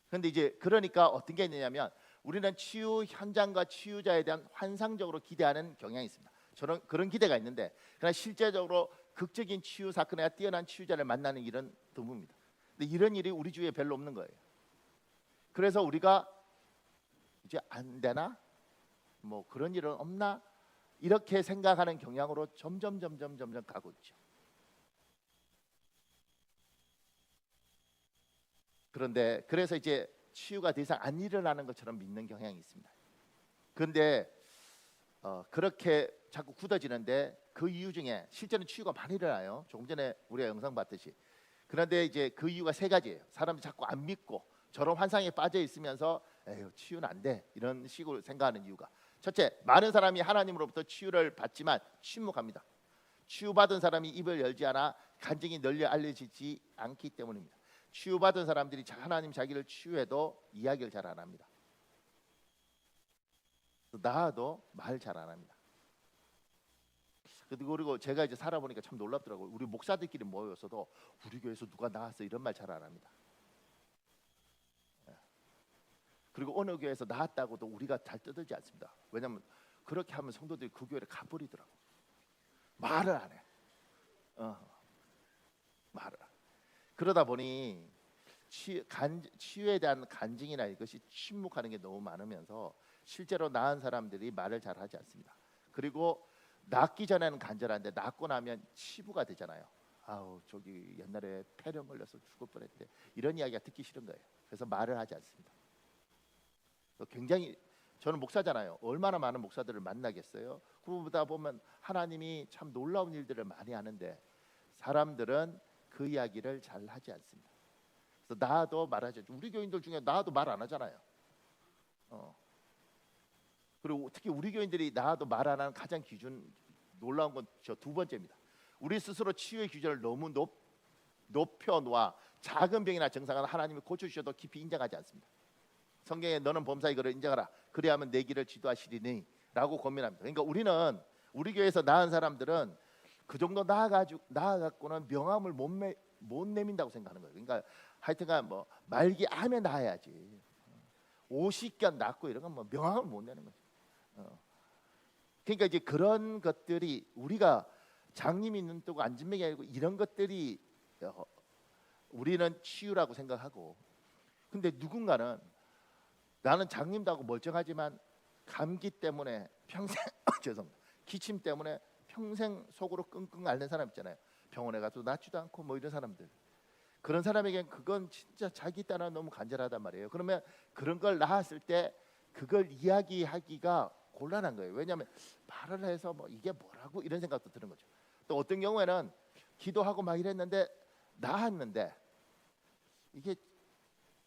그런데 이제 그러니까 어떤 게 있느냐면 우리는 치유 현장과 치유자에 대한 환상적으로 기대하는 경향이 있습니다. 저는 그런 기대가 있는데 그러나 실제적으로 극적인 치유 사건에 뛰어난 치유자를 만나는 일은 드뭅니다. 근데 이런 일이 우리 주위에 별로 없는 거예요. 그래서 우리가 이제 안 되나? 뭐 그런 일은 없나? 이렇게 생각하는 경향으로 점점 가고 있죠. 그런데 그래서 이제 치유가 더 이상 안 일어나는 것처럼 믿는 경향이 있습니다. 그런데 그렇게 자꾸 굳어지는데 그 이유 중에 실제는 치유가 많이 일어나요. 조금 전에 우리가 영상 봤듯이. 그런데 이제 그 이유가 세 가지예요. 사람들이 자꾸 안 믿고 저런 환상에 빠져 있으면서 에휴 치유는 안 돼 이런 식으로 생각하는 이유가, 첫째, 많은 사람이 하나님으로부터 치유를 받지만 침묵합니다. 치유받은 사람이 입을 열지 않아 간증이 널리 알려지지 않기 때문입니다. 치유받은 사람들이 하나님 자기를 치유해도 이야기를 잘 안 합니다. 나아도 말 잘 안 합니다. 그리고 제가 이제 살아보니까 참 놀랍더라고요. 우리 목사들끼리 모여서도 우리 교회에서 누가 나왔어 이런 말 잘 안 합니다. 그리고 어느 교회에서 나왔다고도 우리가 잘 떠들지 않습니다. 왜냐하면 그렇게 하면 성도들이 그 교회를 가버리더라고. 말을 안 해. 말을 안 해. 그러다 보니 치유에 대한 간증이나 이것이 침묵하는 게 너무 많으면서 실제로 나은 사람들이 말을 잘 하지 않습니다. 그리고 낫기 전에는 간절한데 낫고 나면 치부가 되잖아요. 아우 저기 옛날에 폐렴 걸려서 죽을 뻔했대 이런 이야기가 듣기 싫은 거예요. 그래서 말을 하지 않습니다. 굉장히 저는 목사잖아요. 얼마나 많은 목사들을 만나겠어요. 그러다 보면 하나님이 참 놀라운 일들을 많이 하는데 사람들은 그 이야기를 잘 하지 않습니다. 그래서 나도 말하죠. 우리 교인들 중에 나도 말 안 하잖아요. 그리고 특히 우리 교인들이 나도 말 안 하는 가장 놀라운 건 저 두 번째입니다. 우리 스스로 치유의 기준을 너무 높여놓아 작은 병이나 증상은 하나님이 고쳐주셔도 깊이 인정하지 않습니다. 성경에 너는 범사에 그를 인정하라 그리하면 내 길을 지도하시리니 라고 권면합니다. 그러니까 우리는 우리 교회에서 나은 사람들은 그 정도 나아갖고는 명함을 못 내민다고 생각하는 거예요. 그러니까 하여튼간 뭐 말기 암에 나아야지 50견 낫고 이런 건 뭐 명함을 못 내는 거죠. 그러니까 이제 그런 것들이 우리가 장님이 눈 뜨고 안진맥이 아니고 이런 것들이 우리는 치유라고 생각하고, 근데 누군가는 나는 장님도 하고 멀쩡하지만 감기 때문에 평생 죄송합니다. 기침 때문에 평생 속으로 끙끙 앓는 사람 있잖아요. 병원에 가도 낫지도 않고 뭐 이런 사람들. 그런 사람에겐 그건 진짜 자기 따라 너무 간절하단 말이에요. 그러면 그런 걸 나았을 때 그걸 이야기하기가 곤란한 거예요. 왜냐하면 말을 해서 뭐 이게 뭐라고 이런 생각도 드는 거죠. 또 어떤 경우에는 기도하고 막 이랬는데 나았는데 이게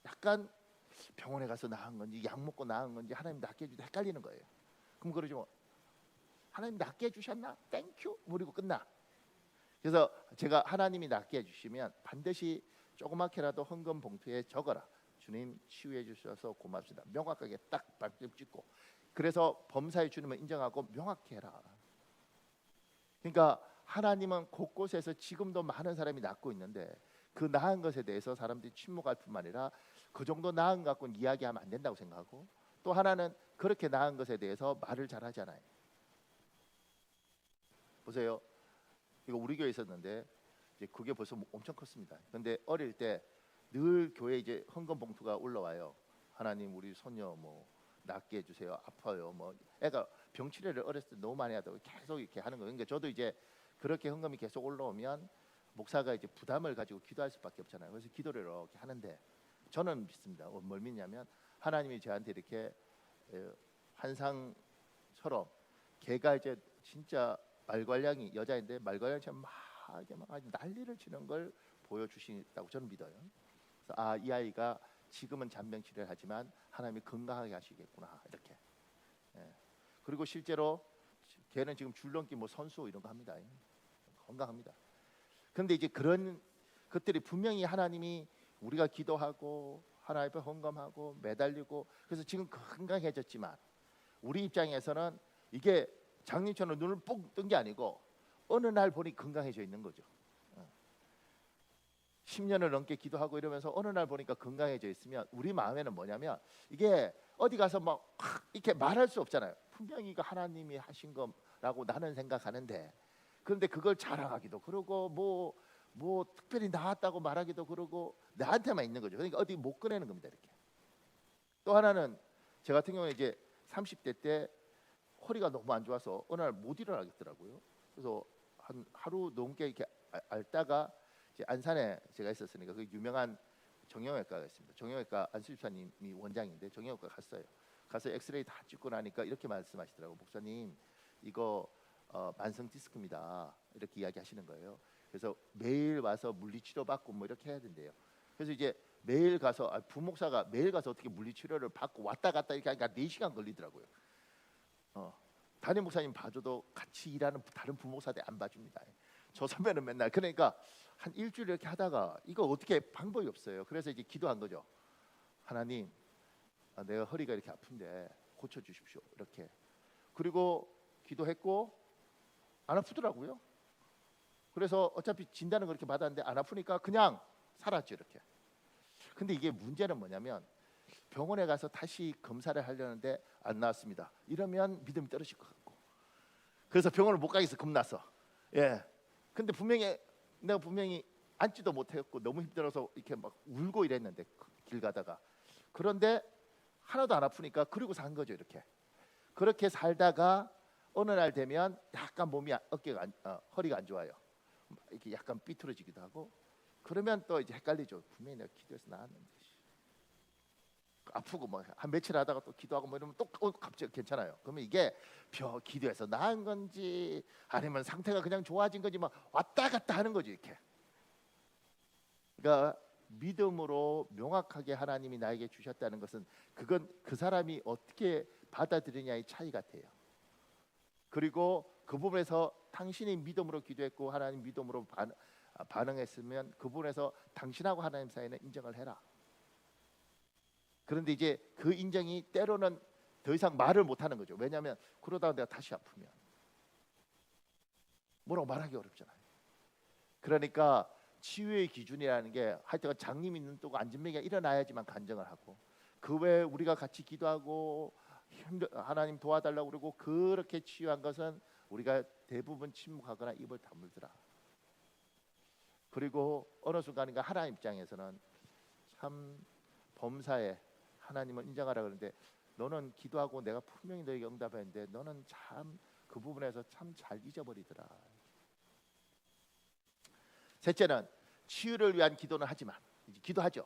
약간 병원에 가서 나은 건지 약 먹고 나은 건지 하나님 낫게 해주다 헷갈리는 거예요. 그럼 그러지 뭐 하나님 낫게 해주셨나? 땡큐 그리고 끝나. 그래서 제가 하나님이 낫게 해주시면 반드시 조그맣게라도 헌금 봉투에 적어라. 주님 치유해 주셔서 고맙습니다. 명확하게 딱 발집 찍고. 그래서 범사에 주님을 인정하고 명확히 해라. 그러니까 하나님은 곳곳에서 지금도 많은 사람이 낫고 있는데 그 나은 것에 대해서 사람들이 침묵할 뿐만 아니라 그 정도 나은 것 갖고는 이야기하면 안 된다고 생각하고, 또 하나는 그렇게 나은 것에 대해서 말을 잘 하잖아요. 보세요. 이거 우리 교회에 있었는데 이제 그게 벌써 엄청 컸습니다. 근데 어릴 때 늘 교회 이제 헌금 봉투가 올라와요. 하나님 우리 손녀 뭐 낫게 해주세요. 아파요. 뭐 애가 병치료를 어렸을 때 너무 많이 하다가 계속 이렇게 하는 거예요. 그러니까 저도 이제 그렇게 헌금이 계속 올라오면 목사가 이제 부담을 가지고 기도할 수밖에 없잖아요. 그래서 기도를 이렇게 하는데 저는 믿습니다. 뭘 믿냐면 하나님이 저한테 이렇게 환상처럼 걔가 이제 진짜 말괄량이 여자인데 말괄량처럼 막 아주 난리를 치는 걸 보여주신다고 저는 믿어요. 그래서 이 아이가 지금은 잔병 치료를 하지만 하나님이 건강하게 하시겠구나 이렇게. 그리고 실제로 걔는 지금 줄넘기 뭐 선수 이런 거 합니다. 건강합니다. 그런데 이제 그런 것들이 분명히 하나님이 우리가 기도하고 하나님 앞에 헌금하고 매달리고 그래서 지금 건강해졌지만 우리 입장에서는 이게 장님처럼 눈을 뽕 뜬 게 아니고 어느 날 보니 건강해져 있는 거죠. 10년을 넘게 기도하고 이러면서 어느 날 보니까 건강해져 있으면 우리 마음에는 뭐냐면 이게 어디 가서 막 이렇게 말할 수 없잖아요. 분명히 이거 하나님이 하신 거라고 나는 생각하는데, 그런데 그걸 자랑하기도 그러고 뭐 특별히 나았다고 말하기도 그러고 나한테만 있는 거죠. 그러니까 어디 못 꺼내는 겁니다. 이렇게. 또 하나는 제 같은 경우에 이제 30대 때 허리가 너무 안 좋아서 어느 날 못 일어나겠더라고요. 그래서 한 하루 넘게 이렇게 앓다가 이제 안산에 제가 있었으니까 그 유명한 정형외과가 있습니다. 정형외과 안수집사님이 원장인데 정형외과 갔어요. 가서 엑스레이 다 찍고 나니까 이렇게 말씀하시더라고요. 목사님 이거 만성 디스크입니다. 이렇게 이야기하시는 거예요. 그래서 매일 와서 물리치료 받고 뭐 이렇게 해야 된대요. 그래서 이제 매일 가서 부목사가 매일 가서 어떻게 물리치료를 받고 왔다 갔다 이렇게 하니까 4시간 걸리더라고요. 담임 목사님 봐줘도 같이 일하는 다른 부목사들 안 봐줍니다. 저 선배는 맨날 그러니까 한 일주일 이렇게 하다가 이거 어떻게 방법이 없어요. 그래서 이제 기도한 거죠. 하나님, 내가 허리가 이렇게 아픈데 고쳐 주십시오. 이렇게. 그리고 기도했고 안 아프더라고요. 그래서 어차피 진단은 그렇게 받았는데 안 아프니까 그냥 살았죠. 이렇게. 근데 이게 문제는 뭐냐면 병원에 가서 다시 검사를 하려는데 안 나왔습니다. 이러면 믿음이 떨어질 것 같고. 그래서 병원을 못 가겠어. 겁나서. 예. 근데 내가 분명히 앉지도 못했고 너무 힘들어서 이렇게 막 울고 이랬는데 길 가다가. 그런데 하나도 안 아프니까 그러고 산 거죠. 이렇게. 그렇게 살다가 어느 날 되면 약간 몸이 허리가 안 좋아요. 이렇게 약간 삐뚤어지기도 하고. 그러면 또 이제 헷갈리죠. 분명히 내가 기도해서 나았는데. 아프고 뭐 한 며칠 하다가 또 기도하고 뭐 이러면 또 갑자기 괜찮아요. 그러면 이게 기도해서 나은 건지 아니면 상태가 그냥 좋아진 건지 막 왔다 갔다 하는 거지 이렇게. 그러니까 믿음으로 명확하게 하나님이 나에게 주셨다는 것은 그건 그 사람이 어떻게 받아들이냐의 차이 같아요. 그리고 그 부분에서 당신이 믿음으로 기도했고 하나님 믿음으로 반응했으면 그 부분에서 당신하고 하나님 사이는 인정을 해라. 그런데 이제 그 인정이 때로는 더 이상 말을 못하는 거죠. 왜냐하면 그러다가 내가 다시 아프면 뭐라고 말하기 어렵잖아요. 그러니까 치유의 기준이라는 게 하여튼 장님이 눈 뜨고 안진맥이 일어나야지만 간증을 하고 그 외에 우리가 같이 기도하고 하나님 도와달라고 그러고 그렇게 치유한 것은 우리가 대부분 침묵하거나 입을 다물더라. 그리고 어느 순간인가 하나님 입장에서는 참 범사에 하나님을 인정하라 그러는데 너는 기도하고 내가 분명히 너에게 응답했는데 너는 참 그 부분에서 참 잘 잊어버리더라. 셋째는 치유를 위한 기도는 하지만 기도하죠.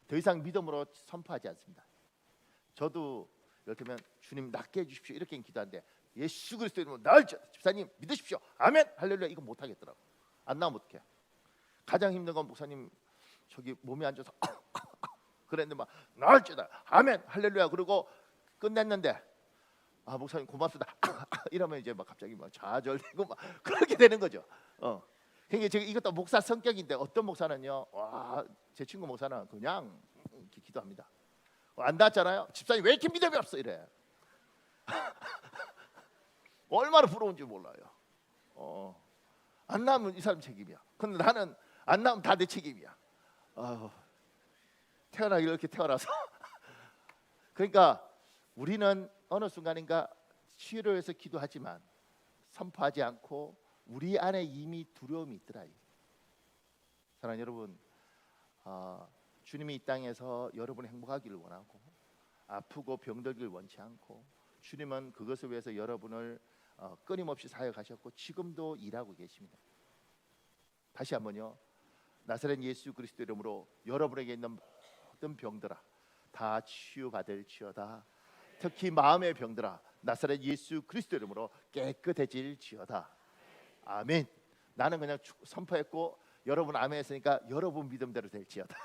더 이상 믿음으로 선포하지 않습니다. 저도 이를테면 주님 낫게 해주십시오 이렇게 기도하는데 예수 그리스도 이름으로 나을지어다 집사님 믿으십시오 아멘 할렐루야 이거 못하겠더라고. 안 나오면 어떡해. 가장 힘든 건 목사님 저기 몸이 안 좋아서 그랬는데 막 나을지어다 아멘 할렐루야 그러고 끝냈는데 아 목사님 고맙습니다 이러면 이제 막 갑자기 막 좌절되고 막 그렇게 되는 거죠. 그러니까 제가 이것도 목사 성격인데 어떤 목사는요 와 제 친구 목사는 그냥 이렇게 기도합니다. 안 닿았잖아요. 집사님 왜 이렇게 믿음이 없어 이래. 얼마나 부러운지 몰라요. 안 나오면 이 사람 책임이야. 근데 나는 안 나오면 다 내 책임이야. 태어나기 이렇게 태어나서 그러니까 우리는 어느 순간인가 치유를 위해서 기도하지만 선포하지 않고 우리 안에 이미 두려움이 있더라. 사랑하는 여러분, 주님이 이 땅에서 여러분이 행복하기를 원하고 아프고 병들기를 원치 않고 주님은 그것을 위해서 여러분을 끊임없이 사역하셨고 지금도 일하고 계십니다. 다시 한번요. 나사렛 예수 그리스도 이름으로 여러분에게 있는 모든 병들아 다 치유받을지어다. 특히 마음의 병들아 나사렛 예수 그리스도 이름으로 깨끗해질지어다. 아멘. 나는 그냥 선포했고 여러분 아멘 했으니까 여러분 믿음대로 될지어다.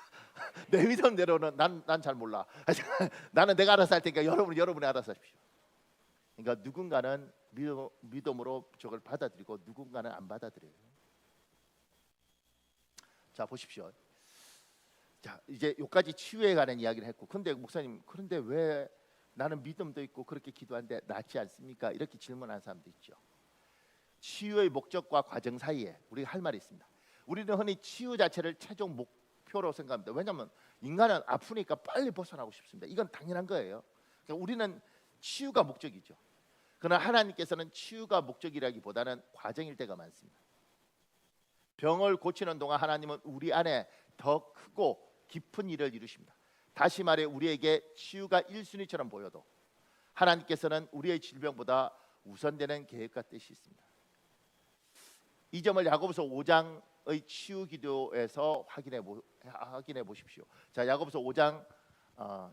내 믿음대로는 난 잘 몰라. 나는 내가 알아서 할 테니까 여러분이 알아서 하십시오. 그러니까 누군가는 믿음으로 저걸 받아들이고 누군가는 안 받아들여요. 자 보십시오. 자 이제 여기까지 치유에 관한 이야기를 했고, 근데 목사님 그런데 왜 나는 믿음도 있고 그렇게 기도하는데 낫지 않습니까? 이렇게 질문하는 사람도 있죠. 치유의 목적과 과정 사이에 우리가 할 말이 있습니다. 우리는 흔히 치유 자체를 최종 목표로 생각합니다. 왜냐하면 인간은 아프니까 빨리 벗어나고 싶습니다. 이건 당연한 거예요. 그러니까 우리는 치유가 목적이죠. 그러나 하나님께서는 치유가 목적이라기보다는 과정일 때가 많습니다. 병을 고치는 동안 하나님은 우리 안에 더 크고 깊은 일을 이루십니다. 다시 말해 우리에게 치유가 1순위처럼 보여도 하나님께서는 우리의 질병보다 우선되는 계획과 뜻이 있습니다. 이 점을 야고보서 5장의 치유 기도에서 확인해 보십시오. 자, 야고보서 5장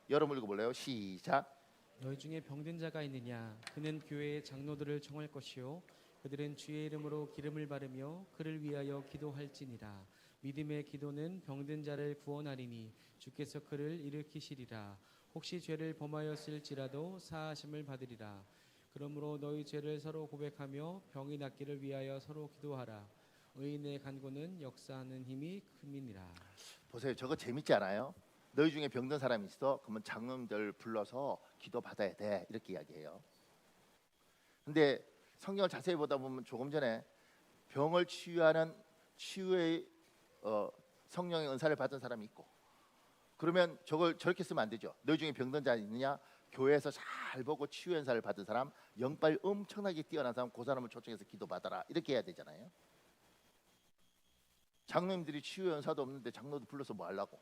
여러분 읽어볼래요? 시작. 너희 중에 병든 자가 있느냐? 그는 교회의 장로들을 청할 것이요 그들은 주의 이름으로 기름을 바르며 그를 위하여 기도할지니라. 믿음의 기도는 병든 자를 구원하리니 주께서 그를 일으키시리라. 혹시 죄를 범하였을지라도 사하심을 받으리라. 그러므로 너희 죄를 서로 고백하며 병이 낫기를 위하여 서로 기도하라. 의인의 간구는 역사하는 힘이 큼이니라. 보세요. 저거 재밌지 않아요? 너희 중에 병든 사람이 있어? 그러면 장로들 불러서 기도 받아야 돼. 이렇게 이야기해요. 근데 성경을 자세히 보다 보면 조금 전에 병을 치유하는 치유의 성령의 은사를 받은 사람이 있고, 그러면 저걸 저렇게 쓰면 안 되죠. 너희 중에 병든 자 있느냐? 교회에서 잘 보고 치유 은사를 받은 사람, 영빨 엄청나게 뛰어난 사람, 그 사람을 초청해서 기도받아라. 이렇게 해야 되잖아요. 장로님들이 치유 은사도 없는데 장로도 불러서 뭐 하려고?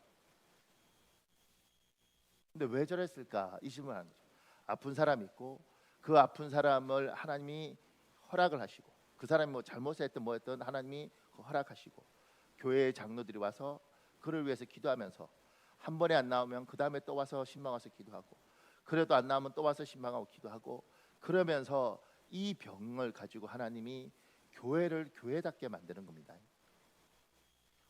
근데 왜 저랬을까? 이 질문을 하는 거죠. 아픈 사람이 있고 그 아픈 사람을 하나님이 허락을 하시고, 그 사람이 뭐 잘못을 했든 뭐 했든 하나님이 허락하시고, 교회의 장로들이 와서 그를 위해서 기도하면서 한 번에 안 나오면 그 다음에 또 와서 신방 와서 기도하고, 그래도 안 나오면 또 와서 신방하고 기도하고, 그러면서 이 병을 가지고 하나님이 교회를 교회답게 만드는 겁니다.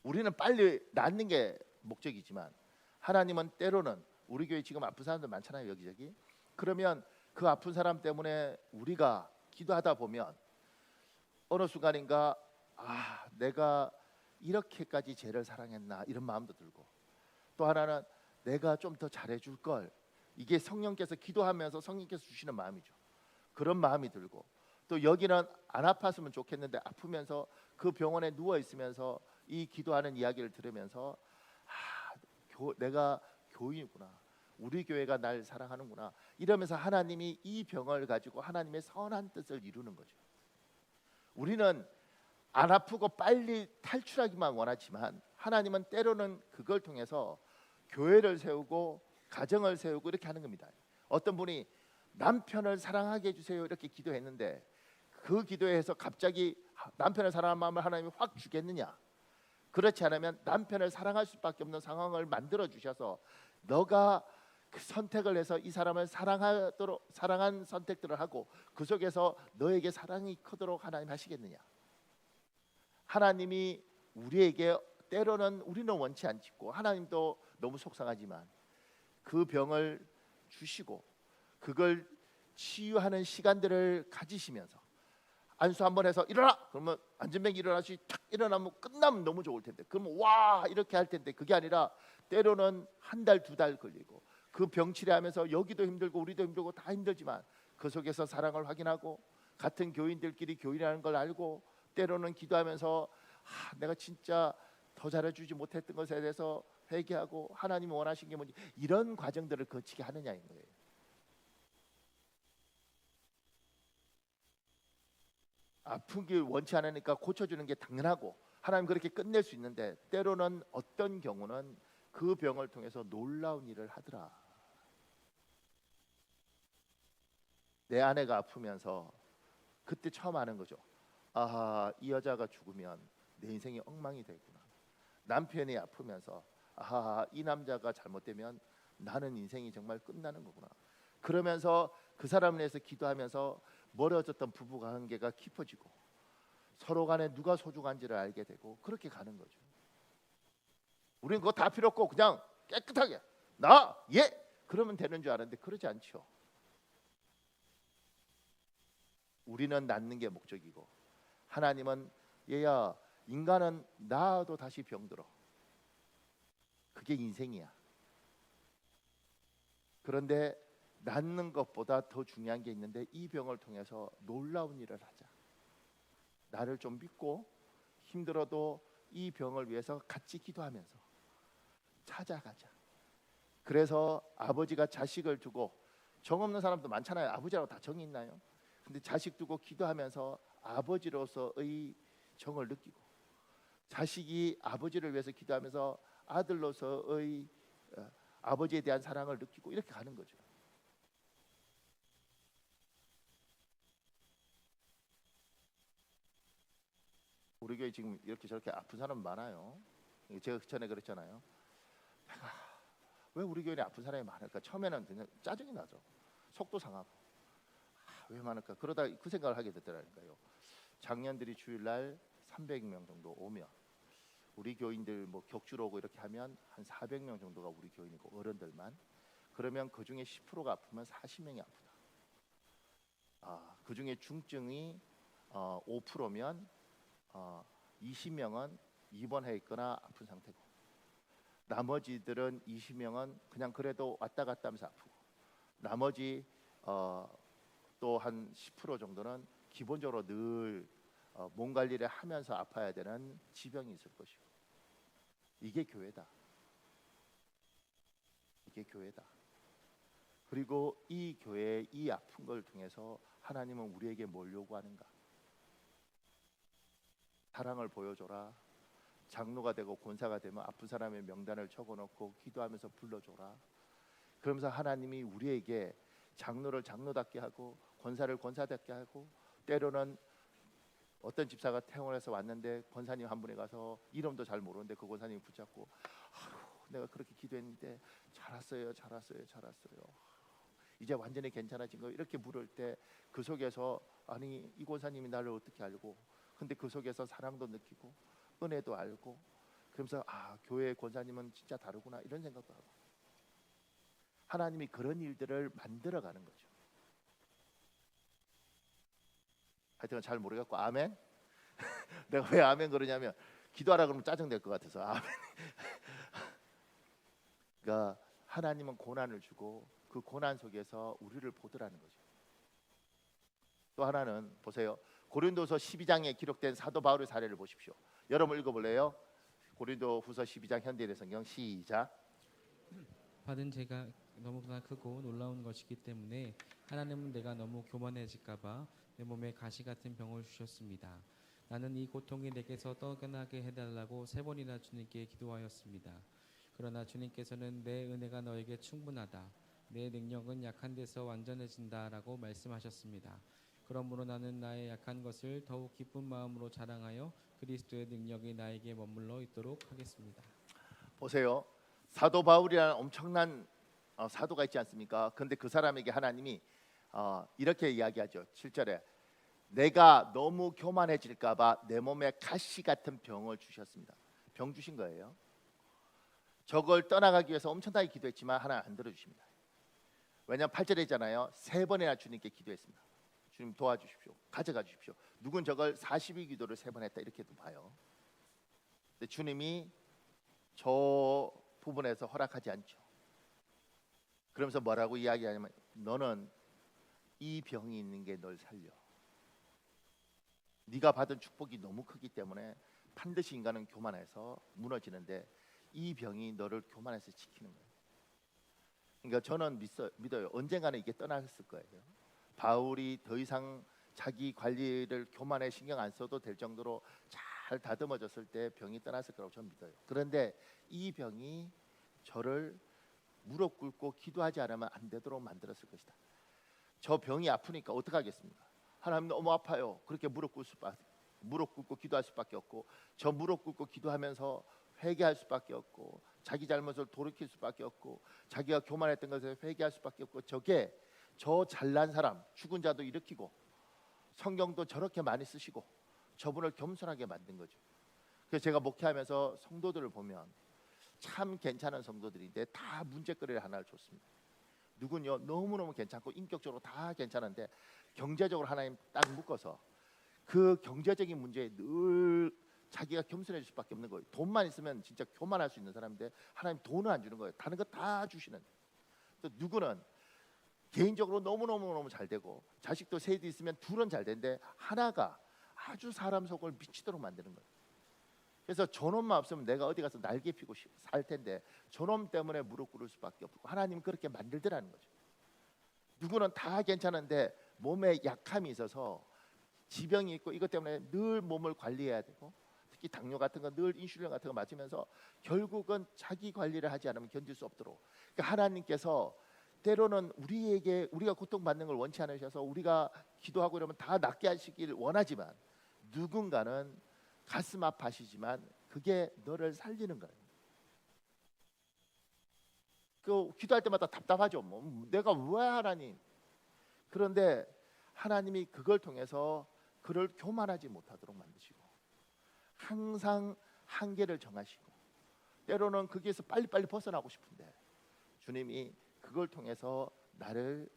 우리는 빨리 낫는 게 목적이지만 하나님은 때로는 우리 교회 지금 아픈 사람들 많잖아요, 여기저기. 그러면 그 아픈 사람 때문에 우리가 기도하다 보면 어느 순간인가 내가 이렇게까지 죄를 사랑했나 이런 마음도 들고, 또 하나는 내가 좀 더 잘해줄 걸, 이게 성령께서 기도하면서 성령께서 주시는 마음이죠. 그런 마음이 들고, 또 여기는 안 아팠으면 좋겠는데 아프면서 그 병원에 누워 있으면서 이 기도하는 이야기를 들으면서 내가 교인이구나. 우리 교회가 날 사랑하는구나. 이러면서 하나님이 이 병을 가지고 하나님의 선한 뜻을 이루는 거죠. 우리는 안 아프고 빨리 탈출하기만 원하지만 하나님은 때로는 그걸 통해서 교회를 세우고 가정을 세우고 이렇게 하는 겁니다. 어떤 분이 남편을 사랑하게 해주세요 이렇게 기도했는데 그 기도에서 갑자기 남편을 사랑하는 마음을 하나님이 확 주겠느냐? 그렇지 않으면 남편을 사랑할 수밖에 없는 상황을 만들어 주셔서 너가 그 선택을 해서 이 사람을 사랑한 선택들을 하고 그 속에서 너에게 사랑이 크도록 하나님 하시겠느냐? 하나님이 우리에게 때로는 우리는 원치 않고 하나님도 너무 속상하지만 그 병을 주시고 그걸 치유하는 시간들을 가지시면서 안수 한번 해서 일어나 그러면 안전뱅이 일어나시 탁 일어나면 끝나면 너무 좋을 텐데 그러면 와 이렇게 할 텐데 그게 아니라 때로는 한 달 두 달 걸리고 그 병 치료하면서 여기도 힘들고 우리도 힘들고 다 힘들지만 그 속에서 사랑을 확인하고 같은 교인들끼리 교인이라는 걸 알고 때로는 기도하면서 내가 진짜 더 잘해주지 못했던 것에 대해서 회개하고 하나님이 원하신 게 뭔지 이런 과정들을 거치게 하느냐인 거예요. 아픈 게 원치 않으니까 고쳐주는 게 당연하고 하나님 그렇게 끝낼 수 있는데 때로는 어떤 경우는 그 병을 통해서 놀라운 일을 하더라. 내 아내가 아프면서 그때 처음 아는 거죠. 아하, 이 여자가 죽으면 내 인생이 엉망이 되구나. 남편이 아프면서 아하, 이 남자가 잘못되면 나는 인생이 정말 끝나는 거구나. 그러면서 그 사람을 위해서 기도하면서 멀어졌던 부부 관계가 깊어지고 서로 간에 누가 소중한지를 알게 되고 그렇게 가는 거죠. 우리는 그거 다 필요 없고 그냥 깨끗하게 나 예 그러면 되는 줄 아는데 그러지 않죠. 우리는 낫는 게 목적이고 하나님은 얘야 인간은 나아도 다시 병들어. 그게 인생이야. 그런데 낫는 것보다 더 중요한 게 있는데 이 병을 통해서 놀라운 일을 하자. 나를 좀 믿고 힘들어도 이 병을 위해서 같이 기도하면서 찾아가자. 그래서 아버지가 자식을 두고 정 없는 사람도 많잖아요. 아버지라고 다 정이 있나요? 근데 자식 두고 기도하면서 아버지로서의 정을 느끼고 자식이 아버지를 위해서 기도하면서 아들로서의 아버지에 대한 사랑을 느끼고 이렇게 가는 거죠. 우리 교회 지금 이렇게 저렇게 아픈 사람 많아요. 제가 전에 그랬잖아요. 왜 우리 교회에 아픈 사람이 많을까? 처음에는 그냥 짜증이 나죠. 속도 상하고 왜 많을까? 그러다 그 생각을 하게 됐더라니까요. 작년들이 주일날 300명 정도 오면 우리 교인들 뭐 격주로 오고 이렇게 하면 한 400명 정도가 우리 교인이고 어른들만 그러면 그 중에 10%가 아프면 40명이 아프다. 그 중에 중증이 5%면 20명은 입원해 있거나 아픈 상태고 나머지들은 20명은 그냥 그래도 왔다 갔다 하면서 아프고 나머지 또 한 10% 정도는 기본적으로 늘 몸 관리를 하면서 아파야 되는 지병이 있을 것이고 이게 교회다. 이게 교회다. 그리고 이 교회의 이 아픈 걸 통해서 하나님은 우리에게 뭘 요구하는가? 사랑을 보여줘라. 장로가 되고 권사가 되면 아픈 사람의 명단을 적어놓고 기도하면서 불러줘라. 그러면서 하나님이 우리에게 장로를 장로답게 하고 권사를 권사답게 하고 때로는 어떤 집사가 퇴원해서 왔는데 권사님 한 분에 가서 이름도 잘 모르는데 그 권사님이 붙잡고 내가 그렇게 기도했는데 잘 왔어요. 이제 완전히 괜찮아진 거예요. 이렇게 물을 때 그 속에서 아니 이 권사님이 나를 어떻게 알고 근데 그 속에서 사랑도 느끼고 은혜도 알고 그러면서 교회 권사님은 진짜 다르구나 이런 생각도 하고 하나님이 그런 일들을 만들어가는 거죠. 하여튼 잘 모르겠고 아멘. 내가 왜 아멘 그러냐면 기도하라 그러면 짜증 낼 것 같아서 아멘. 그러니까 하나님은 고난을 주고 그 고난 속에서 우리를 보더라는 거죠. 또 하나는 보세요. 고린도서 12장에 기록된 사도 바울의 사례를 보십시오. 여러분 읽어볼래요? 고린도후서 12장 현대인의 성경 시작. 받은 제가 너무나 크고 놀라운 것이기 때문에 하나님은 내가 너무 교만해질까봐 내 몸에 가시 같은 병을 주셨습니다. 나는 이 고통이 내게서 떠나게 해달라고 3번이나 주님께 기도하였습니다. 그러나 주님께서는 내 은혜가 너에게 충분하다. 내 능력은 약한 데서 완전해진다라고 말씀하셨습니다. 그러므로 나는 나의 약한 것을 더욱 기쁜 마음으로 자랑하여 그리스도의 능력이 나에게 머물러 있도록 하겠습니다. 보세요. 사도 바울이라는 엄청난 사도가 있지 않습니까? 근데 그 사람에게 하나님이 이렇게 이야기하죠. 7절에 내가 너무 교만해질까 봐 내 몸에 가시 같은 병을 주셨습니다. 병 주신 거예요. 저걸 떠나가기 위해서 엄청나게 기도했지만 하나님 안 들어주십니다. 왜냐하면 8절에 있잖아요. 3번이나 주님께 기도했습니다. 주님 도와주십시오. 가져가 주십시오. 누군 저걸 40일 기도를 3번 했다 이렇게도 봐요. 근데 주님이 저 부분에서 허락하지 않죠. 그러면서 뭐라고 이야기하냐면 너는 이 병이 있는 게 널 살려. 네가 받은 축복이 너무 크기 때문에 반드시 인간은 교만해서 무너지는데 이 병이 너를 교만해서 지키는 거예요. 그러니까 저는 믿어요. 언젠가는 이게 떠났을 거예요. 바울이 더 이상 자기 관리를 교만에 신경 안 써도 될 정도로 잘 다듬어졌을 때 병이 떠났을 거라고 저는 믿어요. 그런데 이 병이 저를 무릎 꿇고 기도하지 않으면 안 되도록 만들었을 것이다. 저 병이 아프니까 어떻게 하겠습니까? 하나님 너무 아파요. 그렇게 무릎 꿇고 기도할 수밖에 없고 저 무릎 꿇고 기도하면서 회개할 수밖에 없고 자기 잘못을 돌이킬 수밖에 없고 자기가 교만했던 것을 회개할 수밖에 없고 저게 저 잘난 사람 죽은 자도 일으키고 성경도 저렇게 많이 쓰시고 저분을 겸손하게 만든 거죠. 그래서 제가 목회하면서 성도들을 보면 참 괜찮은 성도들인데 다 문제거리를 하나를 줬습니다. 누군요 너무너무 괜찮고 인격적으로 다 괜찮은데 경제적으로 하나님 딱 묶어서 그 경제적인 문제에 늘 자기가 겸손해질 수밖에 없는 거예요. 돈만 있으면 진짜 교만할 수 있는 사람인데 하나님 돈을 안 주는 거예요. 다른 거 다 주시는. 또 누구는 개인적으로 너무 잘 되고 자식도 셋이 있으면 둘은 잘 되는데 하나가 아주 사람 속을 미치도록 만드는 거예요. 그래서 저놈만 없으면 내가 어디 가서 날개 피고 살 텐데 저놈 때문에 무릎 꿇을 수밖에 없고 하나님은 그렇게 만들더라는 거죠. 누구는 다 괜찮은데 몸에 약함이 있어서 지병이 있고 이것 때문에 늘 몸을 관리해야 되고 특히 당뇨 같은 거 늘 인슐린 같은 거 맞으면서 결국은 자기 관리를 하지 않으면 견딜 수 없도록 그러니까 하나님께서 때로는 우리에게 우리가 고통받는 걸 원치 않으셔서 우리가 기도하고 이러면 다 낫게 하시길 원하지만 누군가는 가슴 아파하시지만 그게 너를 살리는 거예요. 그 기도할 때마다 답답하죠. 뭐 내가 왜 하나님? 그런데 하나님이 그걸 통해서 그를 교만하지 못하도록 만드시고 항상 한계를 정하시고 때로는 거기에서 빨리빨리 벗어나고 싶은데 주님이 그걸 통해서 나를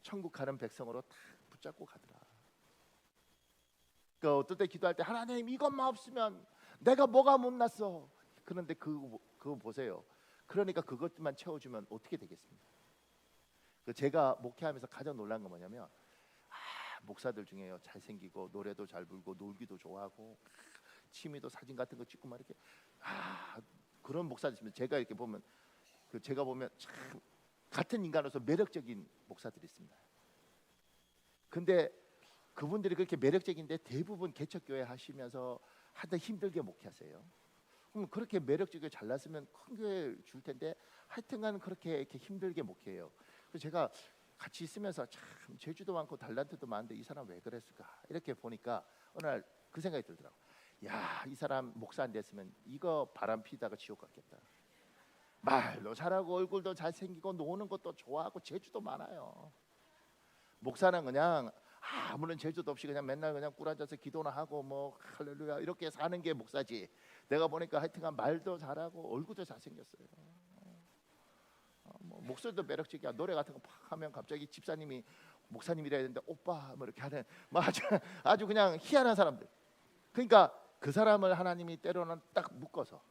천국 가는 백성으로 다 붙잡고 가더라. 그 어떨 때 기도할 때 하나님 이것만 없으면 내가 뭐가 못났어. 그런데 그거 보세요. 그러니까 그것만 채워주면 어떻게 되겠습니까? 제가 목회하면서 가장 놀란 건 뭐냐면 목사들 중에요 잘생기고 노래도 잘 부르고 놀기도 좋아하고 취미도 사진 같은 거 찍고 막 이렇게 그런 목사들 있으면 제가 이렇게 보면 제가 보면 참 같은 인간으로서 매력적인 목사들이 있습니다. 근데 그분들이 그렇게 매력적인데 대부분 개척교회 하시면서 하여튼 힘들게 목회하세요. 그럼 그렇게 매력적이고 잘났으면 큰 교회 줄 텐데 하여튼간 그렇게 이렇게 힘들게 목회해요. 그래서 제가 같이 있으면서 참 재주도 많고 달란트도 많은데 이 사람 왜 그랬을까 이렇게 보니까 어느 날 그 생각이 들더라고. 야, 이 사람 목사 안 됐으면 이거 바람 피다가 지옥 갔겠다. 말도 잘하고 얼굴도 잘생기고 노는 것도 좋아하고 재주도 많아요. 목사는 그냥 아무런 재주도 없이 그냥 맨날 그냥 꿀 앉아서 기도나 하고 뭐 할렐루야 이렇게 사는 게 목사지. 내가 보니까 하여튼간 말도 잘하고 얼굴도 잘생겼어요. 뭐 목소리도 매력적이야. 노래 같은 거 팍 하면 갑자기 집사님이 목사님이라 했는데 오빠 뭐 이렇게 하는 뭐 아주 그냥 희한한 사람들. 그러니까 그 사람을 하나님이 때로는 딱 묶어서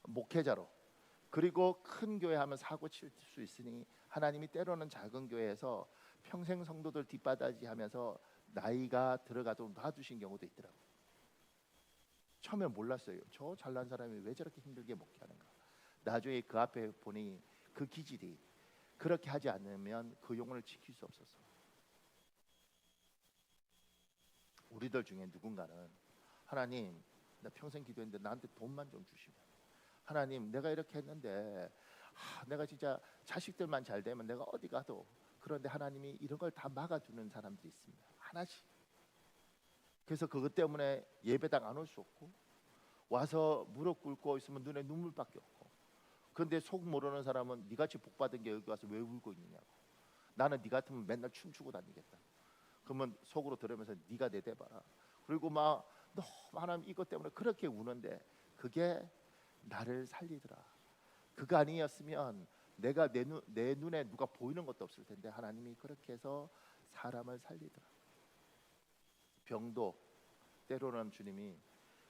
목회자로 그리고 큰 교회 하면 사고 칠 수 있으니 하나님이 때로는 작은 교회에서 평생 성도들 뒷바라지 하면서 나이가 들어가도록 놔두신 경우도 있더라고요. 처음에 몰랐어요. 저 잘난 사람이 왜 저렇게 힘들게 목회하는가. 나중에 그 앞에 보니 그 기질이 그렇게 하지 않으면 그 영혼을 지킬 수 없었어. 우리들 중에 누군가는 하나님, 나 평생 기도했는데 나한테 돈만 좀 주시면, 하나님 내가 이렇게 했는데 내가 진짜 자식들만 잘 되면 내가 어디 가도, 그런데 하나님이 이런 걸 다 막아주는 사람들이 있습니다. 하나씩. 그래서 그것 때문에 예배당 안 올 수 없고, 와서 무릎 꿇고 있으면 눈에 눈물밖에 없고. 그런데 속 모르는 사람은 니같이 복받은 게 여기 와서 왜 울고 있느냐고. 나는 니 같으면 맨날 춤추고 다니겠다. 그러면 속으로 들으면서 니가 내 대봐라. 그리고 막 너무 하나님 이것 때문에 그렇게 우는데 그게 나를 살리더라. 그거 아니었으면 내가 내 눈에 누가 보이는 것도 없을 텐데 하나님이 그렇게 해서 사람을 살리더라. 병도 때로는 주님이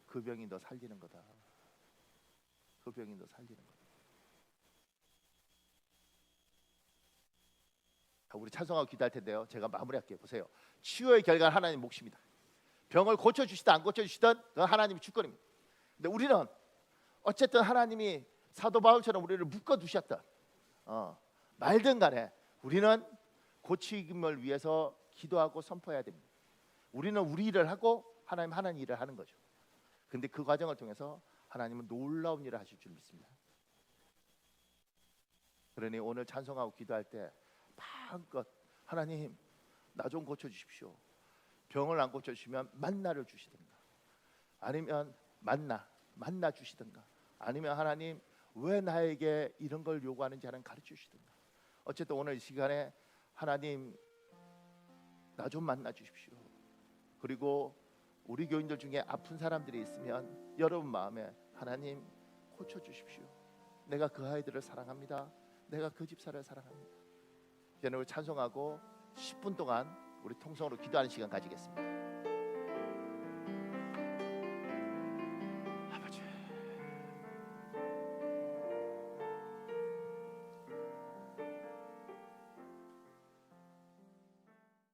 그 병이 너 살리는 거다. 그 병이 너 살리는 거다. 우리 찬송하고 기도할 텐데요. 제가 마무리할게요. 보세요. 치유의 결과는 하나님 몫입니다. 병을 고쳐주시든 안 고쳐주시든 그건 하나님의 주권입니다. 근데 우리는 어쨌든 하나님이 사도 바울처럼 우리를 묶어두셨던 말든 간에 우리는 고침을 위해서 기도하고 선포해야 됩니다. 우리는 우리 일을 하고 하나님 일을 하는 거죠. 근데 그 과정을 통해서 하나님은 놀라운 일을 하실 줄 믿습니다. 그러니 오늘 찬송하고 기도할 때 마음껏 하나님 나 좀 고쳐주십시오. 병을 안 고쳐주시면 만나를 주시든가, 아니면 만나 주시든가, 아니면 하나님 왜 나에게 이런 걸 요구하는지 하나님 가르쳐 주시든가. 어쨌든 오늘 이 시간에 하나님 나 좀 만나 주십시오. 그리고 우리 교인들 중에 아픈 사람들이 있으면 여러분 마음에 하나님 고쳐 주십시오. 내가 그 아이들을 사랑합니다. 내가 그 집사를 사랑합니다. 이제 우리 찬송하고 10분 동안 우리 통성으로 기도하는 시간 가지겠습니다.